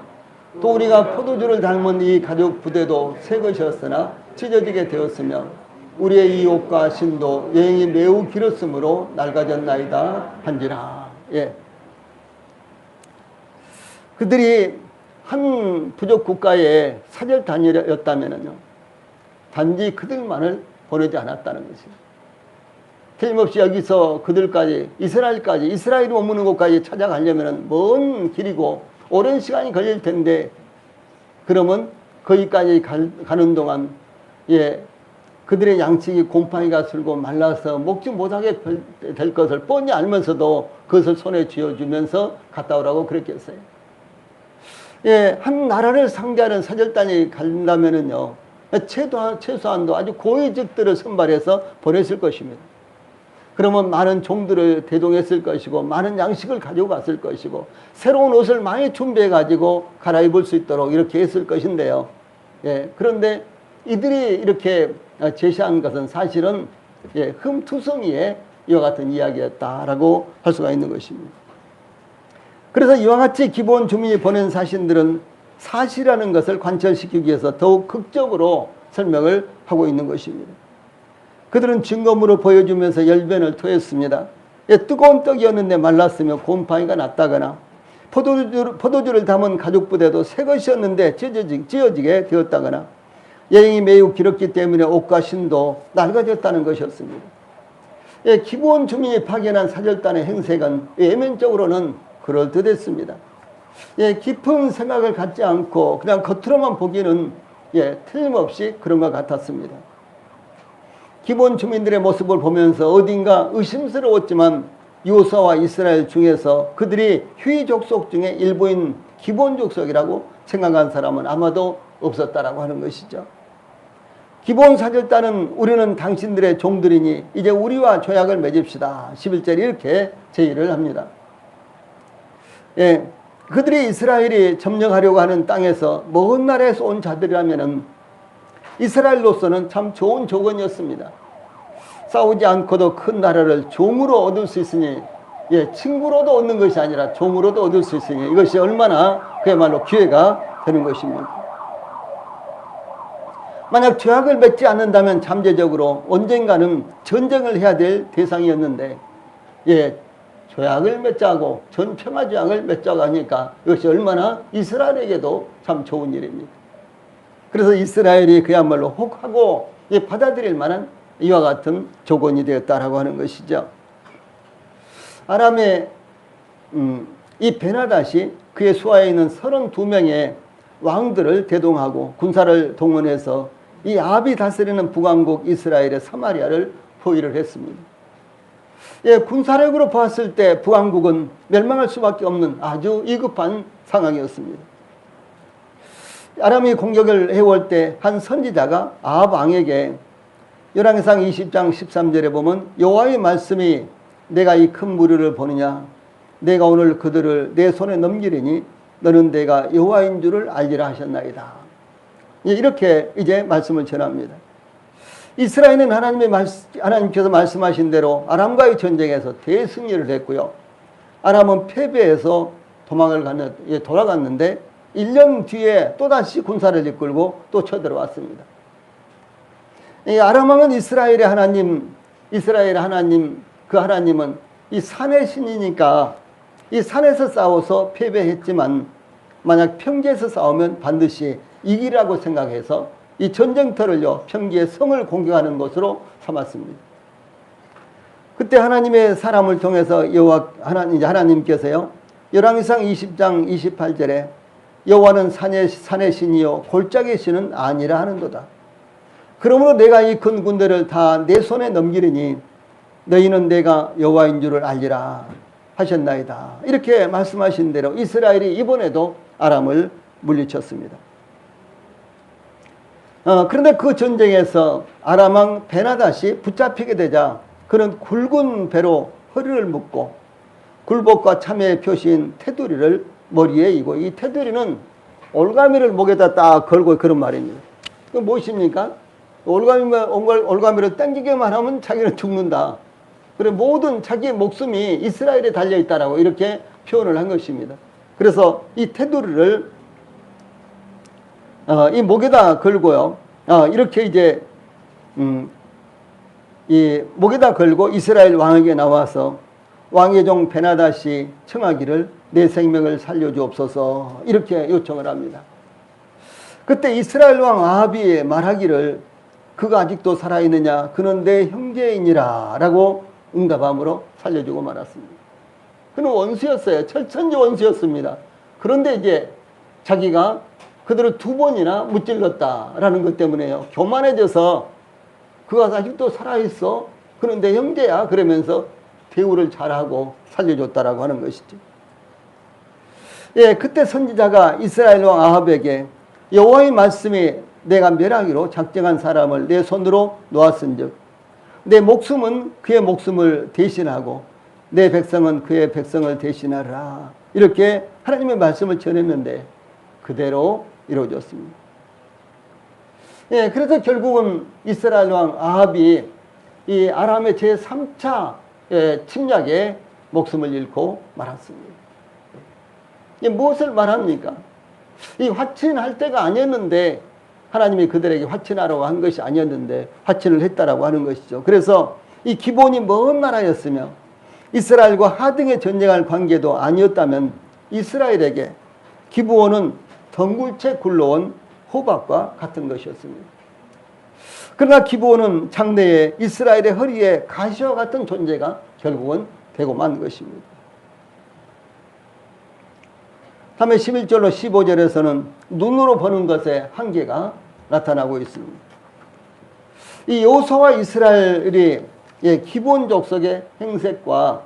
또 우리가 포도주를 닮은 이 가죽 부대도 새 것이었으나 찢어지게 되었으며 우리의 이 옷과 신도 여행이 매우 길었으므로 낡아졌나이다 한지라. 예. 그들이 한 부족 국가의 사절단이었다면요, 단지 그들만을 보내지 않았다는 것입니다. 틀림없이 여기서 그들까지 이스라엘이 머무는 곳까지 찾아가려면 먼 길이고 오랜 시간이 걸릴 텐데, 그러면 거기까지 가는 동안 그들의 양식이 곰팡이가 슬고 말라서 먹지 못하게 될 것을 뻔히 알면서도 그것을 손에 쥐어주면서 갔다 오라고 그랬겠어요. 한 나라를 상대하는 사절단이 간다면은요, 최소한도 아주 고위직들을 선발해서 보냈을 것입니다. 그러면 많은 종들을 대동했을 것이고 많은 양식을 가지고 갔을 것이고 새로운 옷을 많이 준비해 가지고 갈아입을 수 있도록 이렇게 했을 것인데요. 그런데 이들이 이렇게 제시한 것은 사실은 흠투성이의 이와 같은 이야기였다라고 할 수가 있는 것입니다. 그래서 이와 같이 기본 주민이 보낸 사신들은 사실이라는 것을 관철시키기 위해서 더욱 극적으로 설명을 하고 있는 것입니다. 그들은 증거물을 보여주면서 열변을 토했습니다. 뜨거운 떡이었는데 말랐으며 곰팡이가 났다거나 포도주를 담은 가죽 부대도 새 것이었는데 찢어지게 되었다거나 여행이 매우 길었기 때문에 옷과 신도 낡아졌다는 것이었습니다. 기본 주민이 파견한 사절단의 행색은 외면적으로는 그럴듯했습니다. 깊은 생각을 갖지 않고 그냥 겉으로만 보기는 틀림없이 그런 것 같았습니다. 기본 주민들의 모습을 보면서 어딘가 의심스러웠지만 요사와 이스라엘 중에서 그들이 휘 족속 중에 일부인 기본 족속이라고 생각한 사람은 아마도 없었다라고 하는 것이죠. 기본 사절단은 우리는 당신들의 종들이니 이제 우리와 조약을 맺읍시다. 11절에 이렇게 제의를 합니다. 그들이 이스라엘이 점령하려고 하는 땅에서 먼 나라에서 온 자들이라면은 이스라엘로서는 참 좋은 조건이었습니다. 싸우지 않고도 큰 나라를 종으로 얻을 수 있으니, 친구로도 얻는 것이 아니라 종으로도 얻을 수 있으니 이것이 얼마나 그야말로 기회가 되는 것입니다. 만약 조약을 맺지 않는다면 잠재적으로 언젠가는 전쟁을 해야 될 대상이었는데, 조약을 맺자고 전평화조약을 맺자고 하니까 이것이 얼마나 이스라엘에게도 참 좋은 일입니다. 그래서 이스라엘이 그야말로 혹하고 받아들일 만한 이와 같은 조건이 되었다라고 하는 것이죠. 아람의 이 베나닷이 그의 수하에 있는 32명의 왕들을 대동하고 군사를 동원해서 이 아합이 다스리는 북왕국 이스라엘의 사마리아를 포위를 했습니다. 군사력으로 봤을 때 북왕국은 멸망할 수밖에 없는 아주 위급한 상황이었습니다. 아람이 공격을 해올 때 한 선지자가 아합 왕에게 열왕기상 20장 13절에 보면 여호와의 말씀이 내가 이 큰 무리를 보느냐 내가 오늘 그들을 내 손에 넘기리니 너는 내가 여호와인 줄을 알리라 하셨나이다. 이렇게 이제 말씀을 전합니다. 이스라엘은 하나님께서 말씀하신 대로 아람과의 전쟁에서 대승리를 했고요. 아람은 패배해서 도망을 돌아갔는데 1년 뒤에 또다시 군사를 이끌고 또 쳐들어왔습니다. 이 아람 왕은 이스라엘의 하나님, 그 하나님은 이 산의 신이니까 이 산에서 싸워서 패배했지만 만약 평지에서 싸우면 반드시 이기라고 생각해서 이 전쟁터를요, 평지의 성을 공격하는 것으로 삼았습니다. 그때 하나님의 사람을 통해서 하나님께서요, 열왕기상 20장 28절에 여호와는 산의 신이요 골짜기의 신은 아니라 하는도다. 그러므로 내가 이 큰 군대를 다 내 손에 넘기리니 너희는 내가 여호와인 줄을 알리라 하셨나이다. 이렇게 말씀하신 대로 이스라엘이 이번에도 아람을 물리쳤습니다. 그런데 그 전쟁에서 아람 왕 베나닷이 붙잡히게 되자 그는 굵은 배로 허리를 묶고 굴복과 참회의 표시인 테두리를 머리에 이고, 이 테두리는 올가미를 목에다 딱 걸고 그런 말입니다. 그 무엇입니까? 올가미를 당기기만 하면 자기는 죽는다. 그래 모든 자기의 목숨이 이스라엘에 달려있다라고 이렇게 표현을 한 것입니다. 그래서 이 테두리를 이 목에다 걸고요. 이렇게 이제 이 목에다 걸고 이스라엘 왕에게 나와서 왕의 종 베나닷이 청하기를 내 생명을 살려주옵소서 이렇게 요청을 합니다. 그때 이스라엘 왕 아합이 말하기를 그가 아직도 살아있느냐, 그는 내 형제이니라 라고 응답함으로 살려주고 말았습니다. 그는 원수였어요. 철천지 원수였습니다. 그런데 이제 자기가 그들을 2번이나 무찔렀다라는 것 때문에요, 교만해져서 그가 아직도 살아있어, 그는 내 형제야 그러면서 대우를 잘하고 살려줬다라고 하는 것이죠. 예, 그때 선지자가 이스라엘 왕 아합에게 여호와의 말씀이 내가 멸하기로 작정한 사람을 내 손으로 놓았은즉 내 목숨은 그의 목숨을 대신하고 내 백성은 그의 백성을 대신하라 이렇게 하나님의 말씀을 전했는데 그대로 이루어졌습니다. 예, 그래서 결국은 이스라엘 왕 아합이 이 아람의 제3차 침략에 목숨을 잃고 말았습니다. 무엇을 말합니까? 이 화친할 때가 아니었는데, 하나님이 그들에게 화친하라고 한 것이 아니었는데 화친을 했다라고 하는 것이죠. 그래서 이 기본이 먼 나라였으며 이스라엘과 하등의 전쟁할 관계도 아니었다면 이스라엘에게 기브온은 덩굴채 굴러온 호박과 같은 것이었습니다. 그러나 기브온은 장래에 이스라엘의 허리에 가시와 같은 존재가 결국은 되고 만 것입니다. 다음에 11절로 15절에서는 눈으로 보는 것의 한계가 나타나고 있습니다. 이 여호수아와 이스라엘이 기브온 족속의 행색과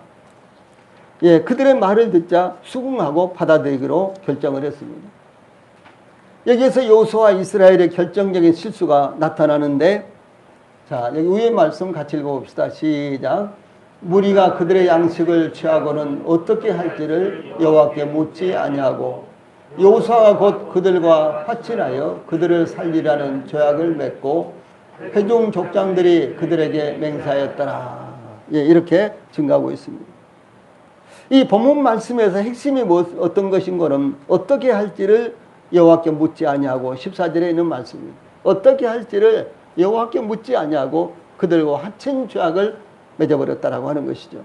그들의 말을 듣자 수긍하고 받아들이기로 결정을 했습니다. 여기에서 여호수아와 이스라엘의 결정적인 실수가 나타나는데, 자, 여기 위의 말씀 같이 읽어봅시다. 시작. 무리가 그들의 양식을 취하고는 어떻게 할지를 여호와께 묻지 아니하고 여호수아가 곧 그들과 화친하여 그들을 살리라는 조약을 맺고 회중 족장들이 그들에게 맹세하였더라. 이렇게 증가하고 있습니다. 이 본문 말씀에서 핵심이 어떤 것인가는 어떻게 할지를 여호와께 묻지 아니하고 14절에 있는 말씀입니다. 어떻게 할지를 여호와께 묻지 아니하고 그들과 화친 조약을 맺어버렸다라고 하는 것이죠.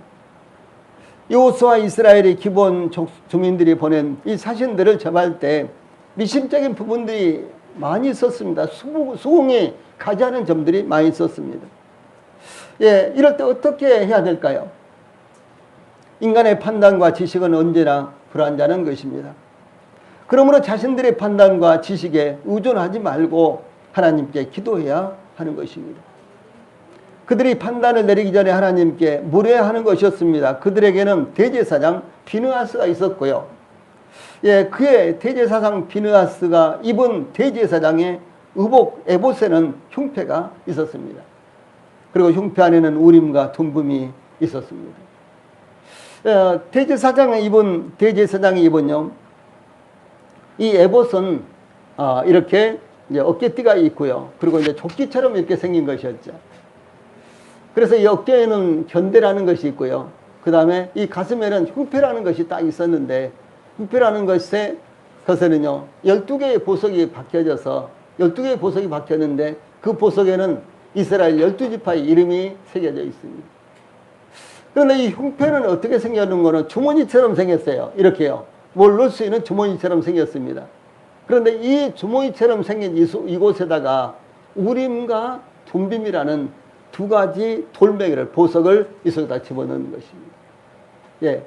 여호수아 이스라엘의 기본 주민들이 보낸 이 사신들을 접할 때 미심적인 부분들이 많이 있었습니다. 수긍이 가지 않은 점들이 많이 있었습니다. 예, 이럴 때 어떻게 해야 될까요? 인간의 판단과 지식은 언제나 불완전한 것입니다. 그러므로 자신들의 판단과 지식에 의존하지 말고 하나님께 기도해야 하는 것입니다. 그들이 판단을 내리기 전에 하나님께 물어야 하는 것이었습니다. 그들에게는 대제사장 비느하스가 있었고요. 예, 그의 대제사장 비느하스가 입은 대제사장의 의복 에봇에는 흉패가 있었습니다. 그리고 흉패 안에는 우림과 tum붐이 있었습니다. 대제사장이 입은요, 이 에봇은 이렇게 이제 어깨띠가 있고요. 그리고 이제 조끼처럼 이렇게 생긴 것이었죠. 그래서 이 어깨에는 견대라는 것이 있고요. 그 다음에 이 가슴에는 흉패라는 것이 딱 있었는데, 흉패라는 것에는요, 12개의 보석이 박혀져서 12개의 보석이 박혔는데 그 보석에는 이스라엘 12지파의 이름이 새겨져 있습니다. 그런데 이 흉패는 어떻게 생겼는 거는 주머니처럼 생겼어요. 이렇게요. 뭘 넣을 수 있는 주머니처럼 생겼습니다. 그런데 이 주머니처럼 생긴 이곳에다가 우림과 둠빔이라는 두 가지 돌멩이를, 보석을 이 속에다 집어넣는 것입니다. 예.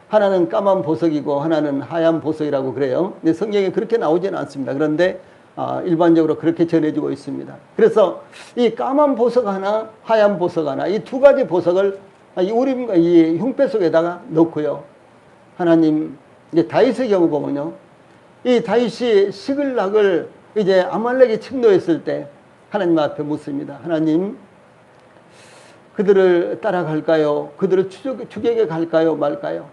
하나는 까만 보석이고 하나는 하얀 보석이라고 그래요. 근데 성경에 그렇게 나오지는 않습니다. 그런데 일반적으로 그렇게 전해지고 있습니다. 그래서 이 까만 보석 하나, 하얀 보석 하나, 이 두 가지 보석을 이 우림과 이 흉패 속에다가 넣고요. 하나님, 이제 다윗의 경우 보면요. 이 다윗이 시글락을 이제 아말렉이 침노했을 때 하나님 앞에 묻습니다. 하나님, 그들을 따라갈까요? 그들을 추격해 갈까요? 말까요?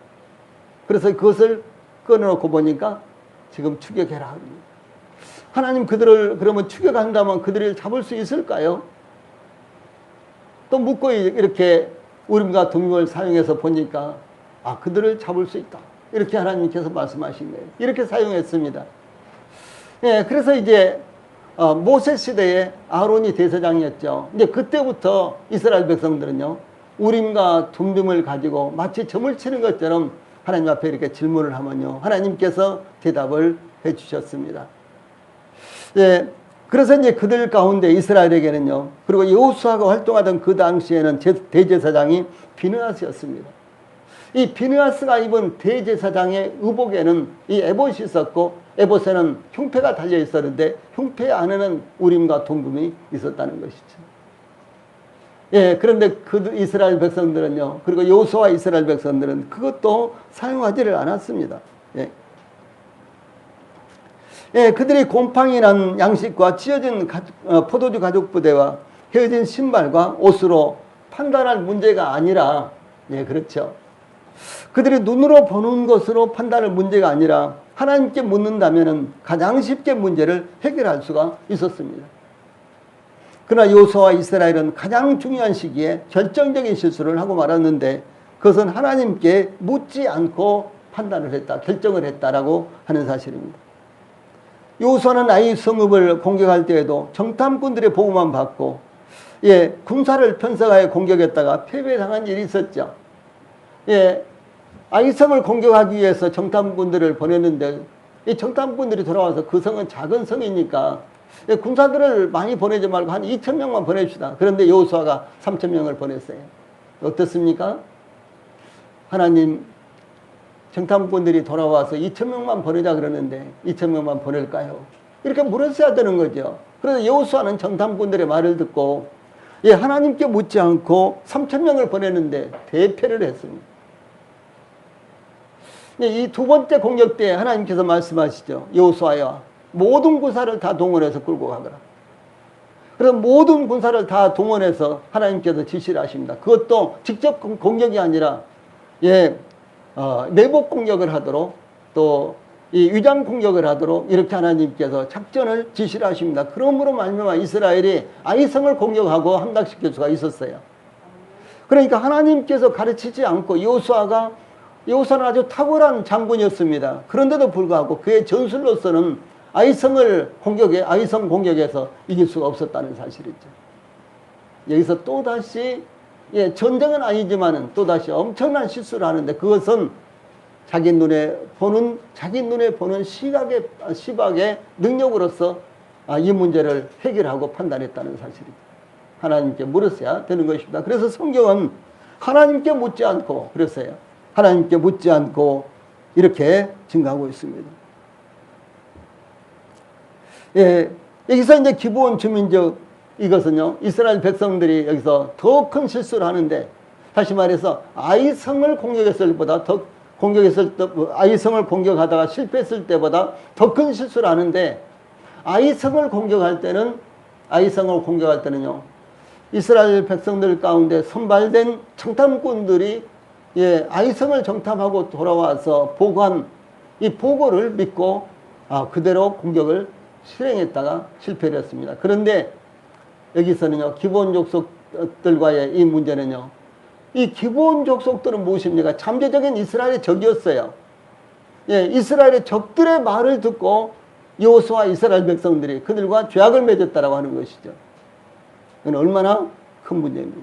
그래서 그것을 끊어놓고 보니까 지금 추격해라. 하나님, 그들을 그러면 추격한다면 그들을 잡을 수 있을까요? 또 묻고 이렇게 우림과 둠빔을 사용해서 보니까 그들을 잡을 수 있다. 이렇게 하나님께서 말씀하신 거예요. 이렇게 사용했습니다. 예, 그래서 이제 모세 시대에 아론이 대제사장이었죠. 이제 그때부터 이스라엘 백성들은요, 우림과 둠빔을 가지고 마치 점을 치는 것처럼 하나님 앞에 이렇게 질문을 하면요, 하나님께서 대답을 해 주셨습니다. 예, 그래서 이제 그들 가운데 이스라엘에게는요, 그리고 여호수아가 활동하던 그 당시에는 대제사장이 비느하스였습니다. 이 비느하스가 입은 대제사장의 의복에는 이 에봇이 있었고, 에봇에는 흉패가 달려 있었는데 흉패 안에는 우림과 둠빔이 있었다는 것이죠. 예, 그런데 그 이스라엘 백성들은요, 그리고 여호수아와 이스라엘 백성들은 그것도 사용하지를 않았습니다. 예. 예, 그들이 곰팡이 난 양식과 찢어진 포도주 가죽 부대와 헤어진 신발과 옷으로 판단할 문제가 아니라, 예, 그렇죠. 그들이 눈으로 보는 것으로 판단할 문제가 아니라 하나님께 묻는다면 가장 쉽게 문제를 해결할 수가 있었습니다. 그러나 여호수아와 이스라엘은 가장 중요한 시기에 결정적인 실수를 하고 말았는데 그것은 하나님께 묻지 않고 판단을 했다, 결정을 했다라고 하는 사실입니다. 여호수아는 아이 성읍을 공격할 때에도 정탐꾼들의 보고만 받고, 예, 군사를 편성하여 공격했다가 패배당한 일이 있었죠. 예, 아이성을 공격하기 위해서 정탐꾼들을 보냈는데 이 정탐꾼들이 돌아와서 그 성은 작은 성이니까 군사들을 많이 보내지 말고 한 2,000명만 보냅시다. 그런데 여호수아가 3,000명을 보냈어요. 어떻습니까? 하나님, 정탐꾼들이 돌아와서 2,000명만 보내자 그러는데 2,000명만 보낼까요? 이렇게 물었어야 되는 거죠. 그래서 여호수아는 정탐꾼들의 말을 듣고, 예, 하나님께 묻지 않고 3,000명을 보냈는데 대패를 했습니다. 이 두 번째 공격 때 하나님께서 말씀하시죠. 여호수아야, 모든 군사를 다 동원해서 끌고 가거라. 그래서 모든 군사를 다 동원해서 하나님께서 지시를 하십니다. 그것도 직접 공격이 아니라, 예, 내복 공격을 하도록, 또 이 위장 공격을 하도록 이렇게 하나님께서 작전을 지시를 하십니다. 그러므로 말미암아 이스라엘이 아이성을 공격하고 함락시킬 수가 있었어요. 그러니까 하나님께서 가르치지 않고 여호수아는 아주 탁월한 장군이었습니다. 그런데도 불구하고 그의 전술로서는 아이성 공격에서 이길 수가 없었다는 사실이죠. 여기서 또다시, 예, 전쟁은 아니지만은 또다시 엄청난 실수를 하는데 그것은 자기 눈에 보는 시각의 능력으로서 이 문제를 해결하고 판단했다는 사실이죠. 하나님께 물었어야 되는 것입니다. 그래서 성경은 하나님께 묻지 않고, 그랬어요. 하나님께 묻지 않고 이렇게 증가하고 있습니다. 예, 여기서 이제 기브온 주민족, 이것은요, 이스라엘 백성들이 여기서 더 큰 실수를 하는데, 다시 말해서 아이성을 공격하다가 실패했을 때보다 더 큰 실수를 하는데, 아이성을 공격할 때는요, 이스라엘 백성들 가운데 선발된 정탐꾼들이, 예, 아이성을 정탐하고 돌아와서 보고한 이 보고를 믿고 그대로 공격을 실행했다가 실패를 했습니다. 그런데 여기서는요, 기브온 족속들과의 이 문제는요, 이 기브온 족속들은 무엇입니까? 잠재적인 이스라엘의 적이었어요. 예, 이스라엘의 적들의 말을 듣고 여호수아와 이스라엘 백성들이 그들과 죄악을 맺었다라고 하는 것이죠. 이건 얼마나 큰 문제입니다.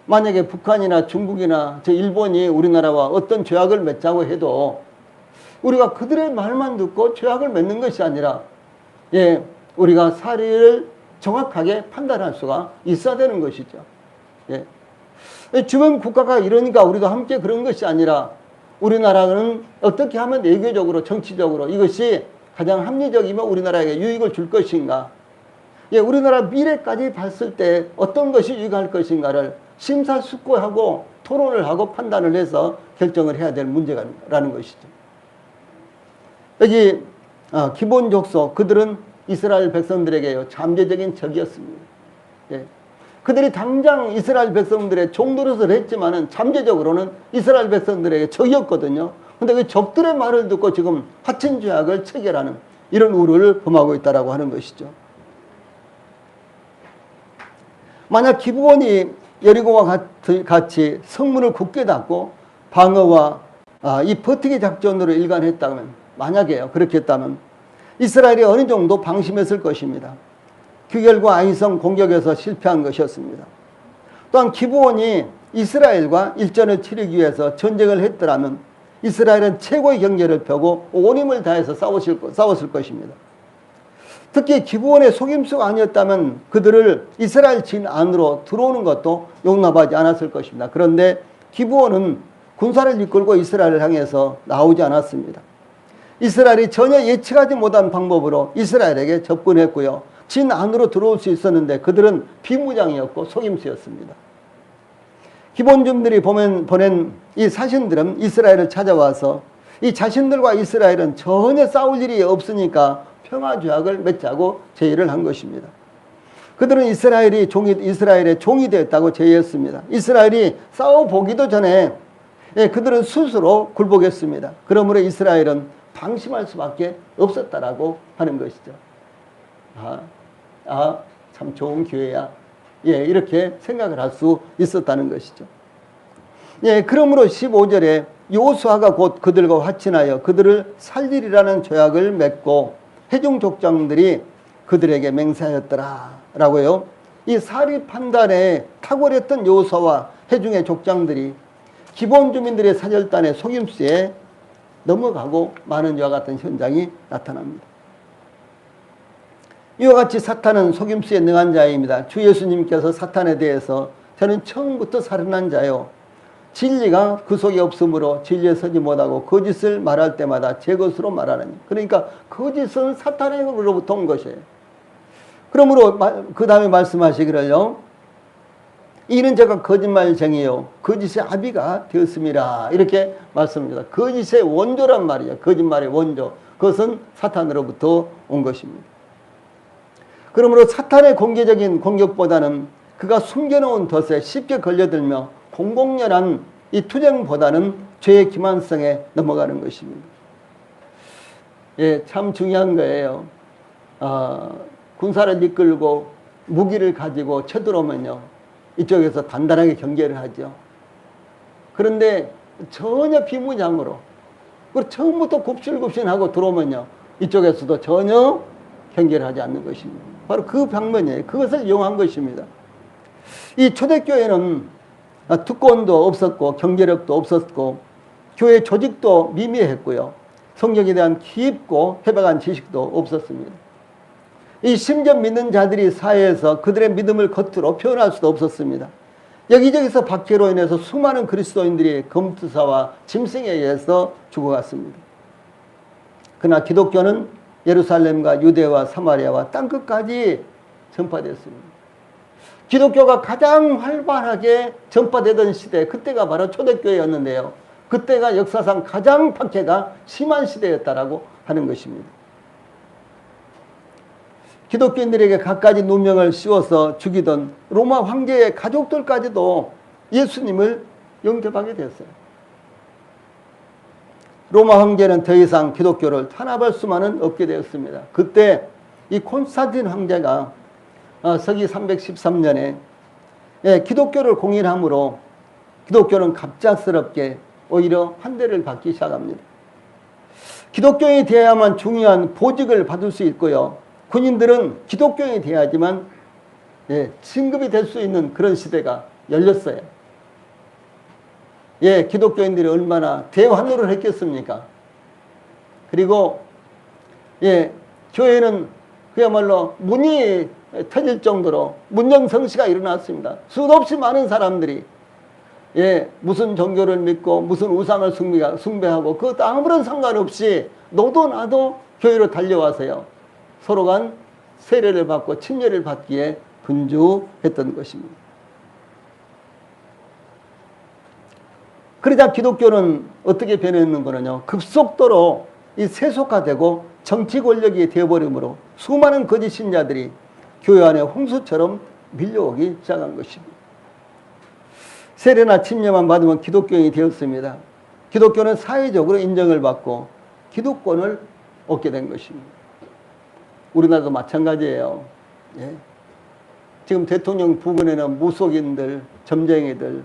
만약에 북한이나 중국이나 저 일본이 우리나라와 어떤 죄악을 맺자고 해도 우리가 그들의 말만 듣고 죄악을 맺는 것이 아니라, 예, 우리가 사리를 정확하게 판단할 수가 있어야 되는 것이죠. 예. 주변 국가가 이러니까 우리도 함께 그런 것이 아니라 우리나라는 어떻게 하면 외교적으로 정치적으로 이것이 가장 합리적이면 우리나라에게 유익을 줄 것인가, 예, 우리나라 미래까지 봤을 때 어떤 것이 유익할 것인가를 심사숙고하고 토론을 하고 판단을 해서 결정을 해야 될 문제라는 것이죠. 여기 기본 족속, 그들은 이스라엘 백성들에게 잠재적인 적이었습니다. 예. 그들이 당장 이스라엘 백성들의 종노릇을 했지만은 잠재적으로는 이스라엘 백성들에게 적이었거든요. 근데 그 적들의 말을 듣고 지금 하친 죄악을 체결하는 이런 우려를 범하고 있다라고 하는 것이죠. 만약 기브온이 여리고와 같이 성문을 굳게 닫고 방어와 이 버티기 작전으로 일관했다면, 만약에요, 그렇게 했다면 이스라엘이 어느 정도 방심했을 것입니다. 그 결과 아이성 공격에서 실패한 것이었습니다. 또한 기브온이 이스라엘과 일전을 치르기 위해서 전쟁을 했더라면 이스라엘은 최고의 경계를 펴고 온 힘을 다해서 싸웠을 것입니다. 특히 기브온의 속임수가 아니었다면 그들을 이스라엘 진 안으로 들어오는 것도 용납하지 않았을 것입니다. 그런데 기브온은 군사를 이끌고 이스라엘을 향해서 나오지 않았습니다. 이스라엘이 전혀 예측하지 못한 방법으로 이스라엘에게 접근했고요. 진 안으로 들어올 수 있었는데 그들은 비무장이었고 속임수였습니다. 기본주민들이 보낸 이 사신들은 이스라엘을 찾아와서 이 자신들과 이스라엘은 전혀 싸울 일이 없으니까 평화조약을 맺자고 제의를 한 것입니다. 그들은 이스라엘의 종이 되었다고 제의했습니다. 이스라엘이 싸워보기도 전에 그들은 스스로 굴복했습니다. 그러므로 이스라엘은 방심할 수밖에 없었다라고 하는 것이죠. 참 좋은 기회야. 예, 이렇게 생각을 할 수 있었다는 것이죠. 예, 그러므로 15절에 여호수아가 곧 그들과 화친하여 그들을 살리리라는 조약을 맺고 회중 족장들이 그들에게 맹세하였더라 라고요. 이 사리 판단에 탁월했던 여호수아와 회중의 족장들이 기본 주민들의 사절단의 속임수에 넘어가고 마는 이와 같은 현장이 나타납니다. 이와 같이 사탄은 속임수에 능한 자입니다. 주 예수님께서 사탄에 대해서 저는 처음부터 살인한 자요, 진리가 그 속에 없으므로 진리에 서지 못하고 거짓을 말할 때마다 제 것으로 말하느니. 그러니까 거짓은 사탄으로부터 온 것이에요. 그러므로 그 다음에 말씀하시기를요, 이는 제가 거짓말쟁이요 거짓의 아비가 되었습니다. 이렇게 말씀합니다. 거짓의 원조란 말이에요. 거짓말의 원조. 그것은 사탄으로부터 온 것입니다. 그러므로 사탄의 공개적인 공격보다는 그가 숨겨놓은 덫에 쉽게 걸려들며 공공연한 이 투쟁보다는 죄의 기만성에 넘어가는 것입니다. 예, 참 중요한 거예요. 군사를 이끌고 무기를 가지고 쳐들어오면요, 이쪽에서 단단하게 경계를 하죠. 그런데 전혀 비무장으로, 그리고 처음부터 굽실굽실하고 들어오면요, 이쪽에서도 전혀 경계를 하지 않는 것입니다. 바로 그 방면이에요. 그것을 이용한 것입니다. 이 초대교회는 특권도 없었고 경제력도 없었고 교회 조직도 미미했고요, 성경에 대한 깊고 해박한 지식도 없었습니다. 이 심지어 믿는 자들이 사회에서 그들의 믿음을 겉으로 표현할 수도 없었습니다. 여기저기서 박해로 인해서 수많은 그리스도인들이 검투사와 짐승에 의해서 죽어갔습니다. 그러나 기독교는 예루살렘과 유대와 사마리아와 땅끝까지 전파됐습니다. 기독교가 가장 활발하게 전파되던 시대, 그때가 바로 초대교회였는데요, 그때가 역사상 가장 박해가 심한 시대였다라고 하는 것입니다. 기독교인들에게 갖가지 누명을 씌워서 죽이던 로마 황제의 가족들까지도 예수님을 영접하게 되었어요. 로마 황제는 더 이상 기독교를 탄압할 수만은 없게 되었습니다. 그때 이 콘스탄틴 황제가 서기 313년에 기독교를 공인함으로 기독교는 갑작스럽게 오히려 환대를 받기 시작합니다. 기독교인이 되어야만 중요한 보직을 받을 수 있고요. 군인들은 기독교인이 되어야지만 진급이 될 수 있는 그런 시대가 열렸어요. 기독교인들이 얼마나 대환호를 했겠습니까? 그리고 교회는 그야말로 문이 터질 정도로 문정성시가 일어났습니다. 수도 없이 많은 사람들이 무슨 종교를 믿고 무슨 우상을 숭배하고 그것도 아무런 상관없이 너도 나도 교회로 달려와서요. 서로 간 세례를 받고 침례를 받기에 분주했던 것입니다. 그러자 기독교는 어떻게 변했는거는요. 급속도로 이 세속화되고 정치 권력이 되어버리므로 수많은 거짓 신자들이 교회 안에 홍수처럼 밀려오기 시작한 것입니다. 세례나 침례만 받으면 기독교인이 되었습니다. 기독교는 사회적으로 인정을 받고 기득권을 얻게 된 것입니다. 우리나라도 마찬가지예요. 지금 대통령 부근에는 무속인들, 점쟁이들,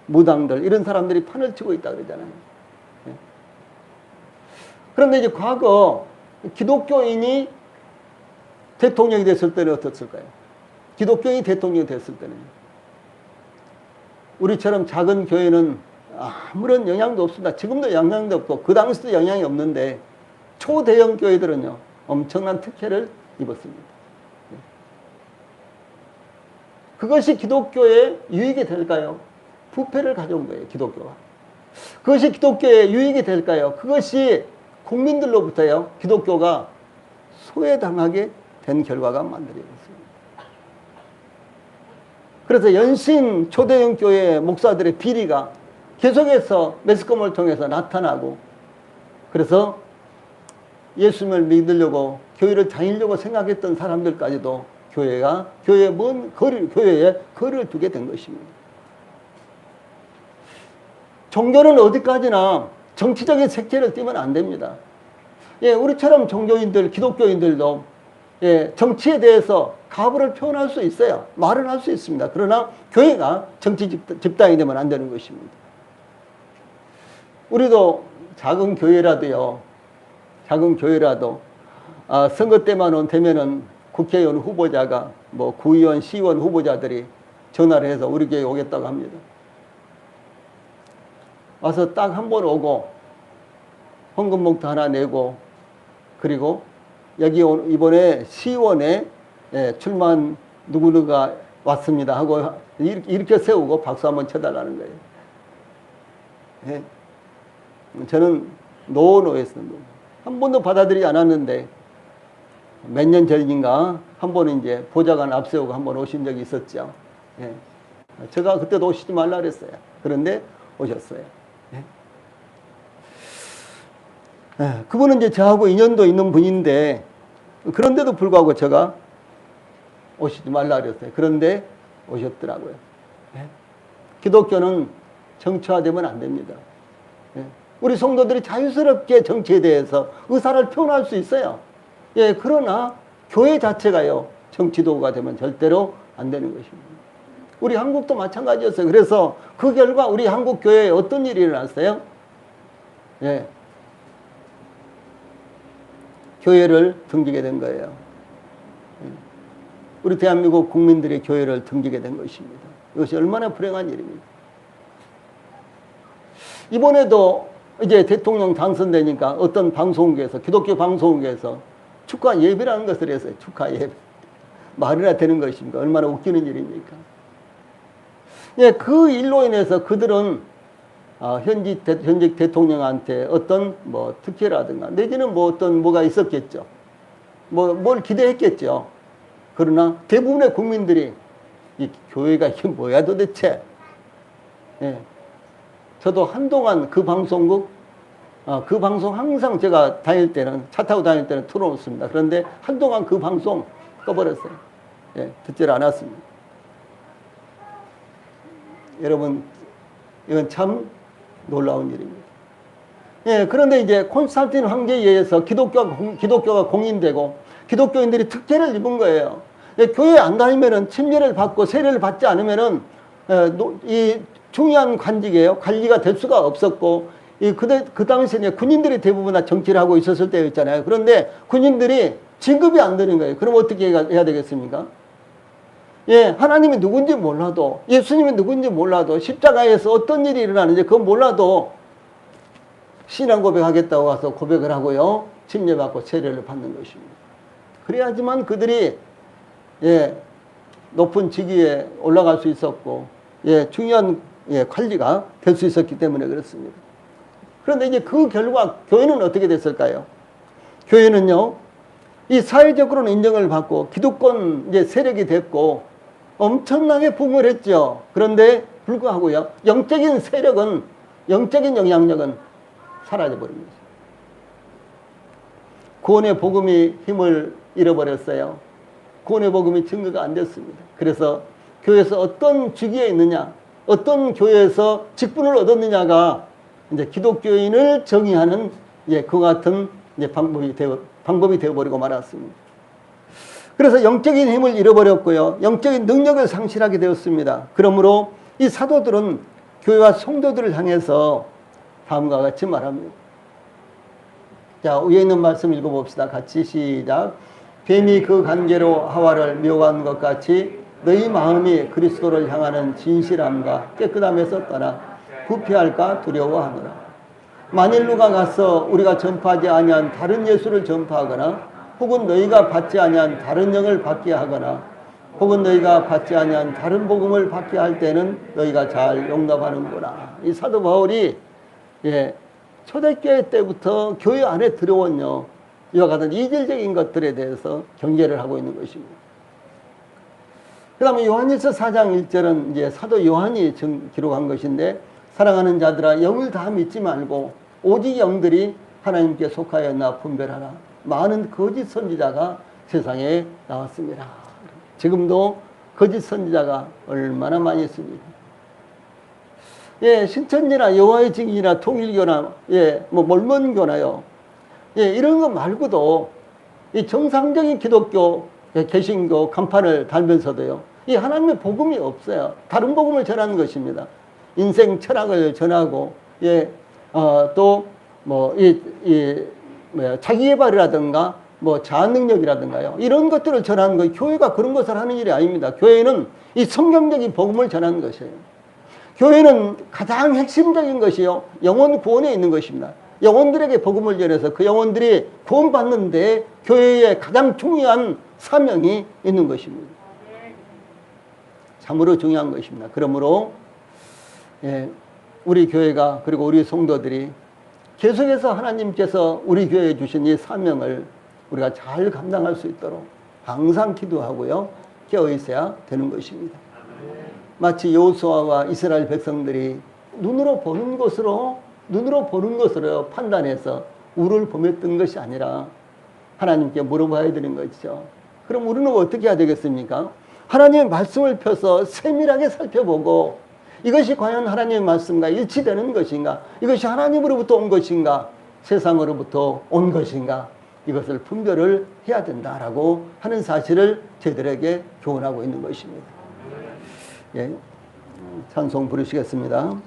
무당들 이런 사람들이 판을 치고 있다 그러잖아요. 그런데 이제 과거 기독교인이 대통령이 됐을 때는 어떻을까요? 기독교인이 대통령이 됐을 때는 우리처럼 작은 교회는 아무런 영향도 없습니다. 지금도 영향도 없고 그 당시도 영향이 없는데 초대형 교회들은요 엄청난 특혜를 입었습니다. 그것이 기독교의 유익이 될까요? 부패를 가져온 거예요, 기독교가. 그것이 기독교의 유익이 될까요? 그것이 국민들로부터요 기독교가 소외당하게 된 결과가 만들어졌습니다. 그래서 연신 초대형 교회 목사들의 비리가 계속해서 매스컴을 통해서 나타나고, 그래서 예수님을 믿으려고 교회를 다니려고 생각했던 사람들까지도 교회에 거리를 두게 된 것입니다. 종교는 어디까지나 정치적인 색채를 띠면 안 됩니다. 우리처럼 종교인들, 기독교인들도 정치에 대해서 가부를 표현할 수 있어요. 말을 할 수 있습니다. 그러나 교회가 정치 집단이 되면 안 되는 것입니다. 우리도 작은 교회라도 선거 때만 되면은 국회의원 후보자가 구의원, 시의원 후보자들이 전화를 해서 우리 교회에 오겠다고 합니다. 와서 딱 한 번 오고 헌금봉투 하나 내고, 그리고 여기 이번에 시의원에 출마한 누구누가 왔습니다 하고 이렇게 세우고 박수 한번 쳐달라는 거예요. 저는 노노했습니다. 한 번도 받아들이지 않았는데 몇 년 전인가 한 번은 이제 보좌관 앞세우고 한 번 오신 적이 있었죠. 제가 그때도 오시지 말라 그랬어요. 그런데 오셨어요. 그분은 이제 저하고 인연도 있는 분인데, 그런데도 불구하고 제가 오시지 말라 그랬어요. 그런데 오셨더라고요. 기독교는 정치화되면 안 됩니다. 우리 성도들이 자유스럽게 정치에 대해서 의사를 표현할 수 있어요. 그러나 교회 자체가요 정치도구가 되면 절대로 안 되는 것입니다. 우리 한국도 마찬가지였어요. 그래서 그 결과 우리 한국 교회에 어떤 일이 일어났어요? 교회를 등지게 된 거예요. 우리 대한민국 국민들이 교회를 등지게 된 것입니다. 이것이 얼마나 불행한 일입니까? 이번에도 이제 대통령 당선되니까 어떤 방송국에서, 기독교 방송국에서 축하 예배라는 것을 했어요. 축하 예배. 말이나 되는 것입니까? 얼마나 웃기는 일입니까? 그 일로 인해서 그들은 현직 대통령한테 어떤 특혜라든가 내지는 뭐가 있었겠죠. 뭘 기대했겠죠. 그러나 대부분의 국민들이 이 교회가 이게 뭐야 도대체. 저도 한동안 그 방송국, 그 방송 항상 제가 다닐 때는, 차 타고 다닐 때는 틀어놓습니다. 그런데 한동안 그 방송 꺼버렸어요. 듣질 않았습니다. 여러분, 이건 참 놀라운 일입니다. 그런데 이제 콘스탄틴 황제에 의해서 기독교가 공인되고 기독교인들이 특혜를 입은 거예요. 교회 안 다니면은 침례를 받고 세례를 받지 않으면은 이 중요한 관직이에요. 관리가 될 수가 없었고, 그 당시에 이제 군인들이 대부분 다 정치를 하고 있었을 때였잖아요. 그런데 군인들이 진급이 안 되는 거예요. 그럼 어떻게 해야 되겠습니까? 예, 하나님이 누군지 몰라도, 예수님이 누군지 몰라도, 십자가에서 어떤 일이 일어나는지 그거 몰라도 신앙 고백하겠다고 와서 고백을 하고요. 침례받고 세례를 받는 것입니다. 그래야지만 그들이 예, 높은 직위에 올라갈 수 있었고 중요한 관리가 될 수 있었기 때문에 그렇습니다. 그런데 이제 그 결과 교회는 어떻게 됐을까요? 교회는요, 이 사회적으로는 인정을 받고 기득권 이제 세력이 됐고 엄청나게 부흥을 했죠. 그런데 불구하고요, 영적인 세력은, 영적인 영향력은 사라져버립니다. 구원의 복음이 힘을 잃어버렸어요. 구원의 복음이 증거가 안 됐습니다. 그래서 교회에서 어떤 직위에 있느냐, 어떤 교회에서 직분을 얻었느냐가 이제 기독교인을 정의하는 그 같은 방법이 되어버리고 말았습니다. 그래서 영적인 힘을 잃어버렸고요, 영적인 능력을 상실하게 되었습니다. 그러므로 이 사도들은 교회와 성도들을 향해서 다음과 같이 말합니다. 자, 위에 있는 말씀 읽어봅시다. 같이 시작. 뱀이 그 관계로 하와를 미혹한 것 같이 너희 마음이 그리스도를 향하는 진실함과 깨끗함에서 떠나 부패할까 두려워하노라. 만일 누가 가서 우리가 전파하지 아니한 다른 예수를 전파하거나 혹은 너희가 받지 아니한 다른 영을 받게 하거나 혹은 너희가 받지 아니한 다른 복음을 받게 할 때는 너희가 잘 용납하는구나. 이 사도 바울이 초대교회 때부터 교회 안에 들어온요, 이와 같은 이질적인 것들에 대해서 경계를 하고 있는 것입니다. 그 다음에 요한일서 4장 1절은 이제 사도 요한이 기록한 것인데, 사랑하는 자들아 영을 다 믿지 말고 오직 영들이 하나님께 속하였나 분별하라. 많은 거짓 선지자가 세상에 나왔습니다. 지금도 거짓 선지자가 얼마나 많이 있습니까? 신천지나 여호와의 증인이나 통일교나 몰몬교나요, 이런 거 말고도 이 정상적인 기독교, 개신교 간판을 달면서도요, 이 하나님의 복음이 없어요. 다른 복음을 전하는 것입니다. 인생 철학을 전하고 또 자기 개발이라든가 자아 능력이라든가요, 이런 것들을 전하는 거, 교회가 그런 것을 하는 일이 아닙니다. 교회는 이 성경적인 복음을 전하는 것이에요. 교회는 가장 핵심적인 것이요, 영혼 구원에 있는 것입니다. 영혼들에게 복음을 전해서 그 영혼들이 구원받는데 교회에 가장 중요한 사명이 있는 것입니다. 참으로 중요한 것입니다. 그러므로 우리 교회가, 그리고 우리 성도들이 계속해서 하나님께서 우리 교회에 주신 이 사명을 우리가 잘 감당할 수 있도록 항상 기도하고요, 깨어 있어야 되는 것입니다. 마치 여호수아와 이스라엘 백성들이 눈으로 보는 것으로 판단해서 우를 범했던 것이 아니라 하나님께 물어봐야 되는 것이죠. 그럼 우리는 어떻게 해야 되겠습니까? 하나님의 말씀을 펴서 세밀하게 살펴보고 이것이 과연 하나님의 말씀과 일치되는 것인가, 이것이 하나님으로부터 온 것인가, 세상으로부터 온 것인가, 이것을 분별을 해야 된다라고 하는 사실을 저희들에게 교훈하고 있는 것입니다. 찬송 부르시겠습니다.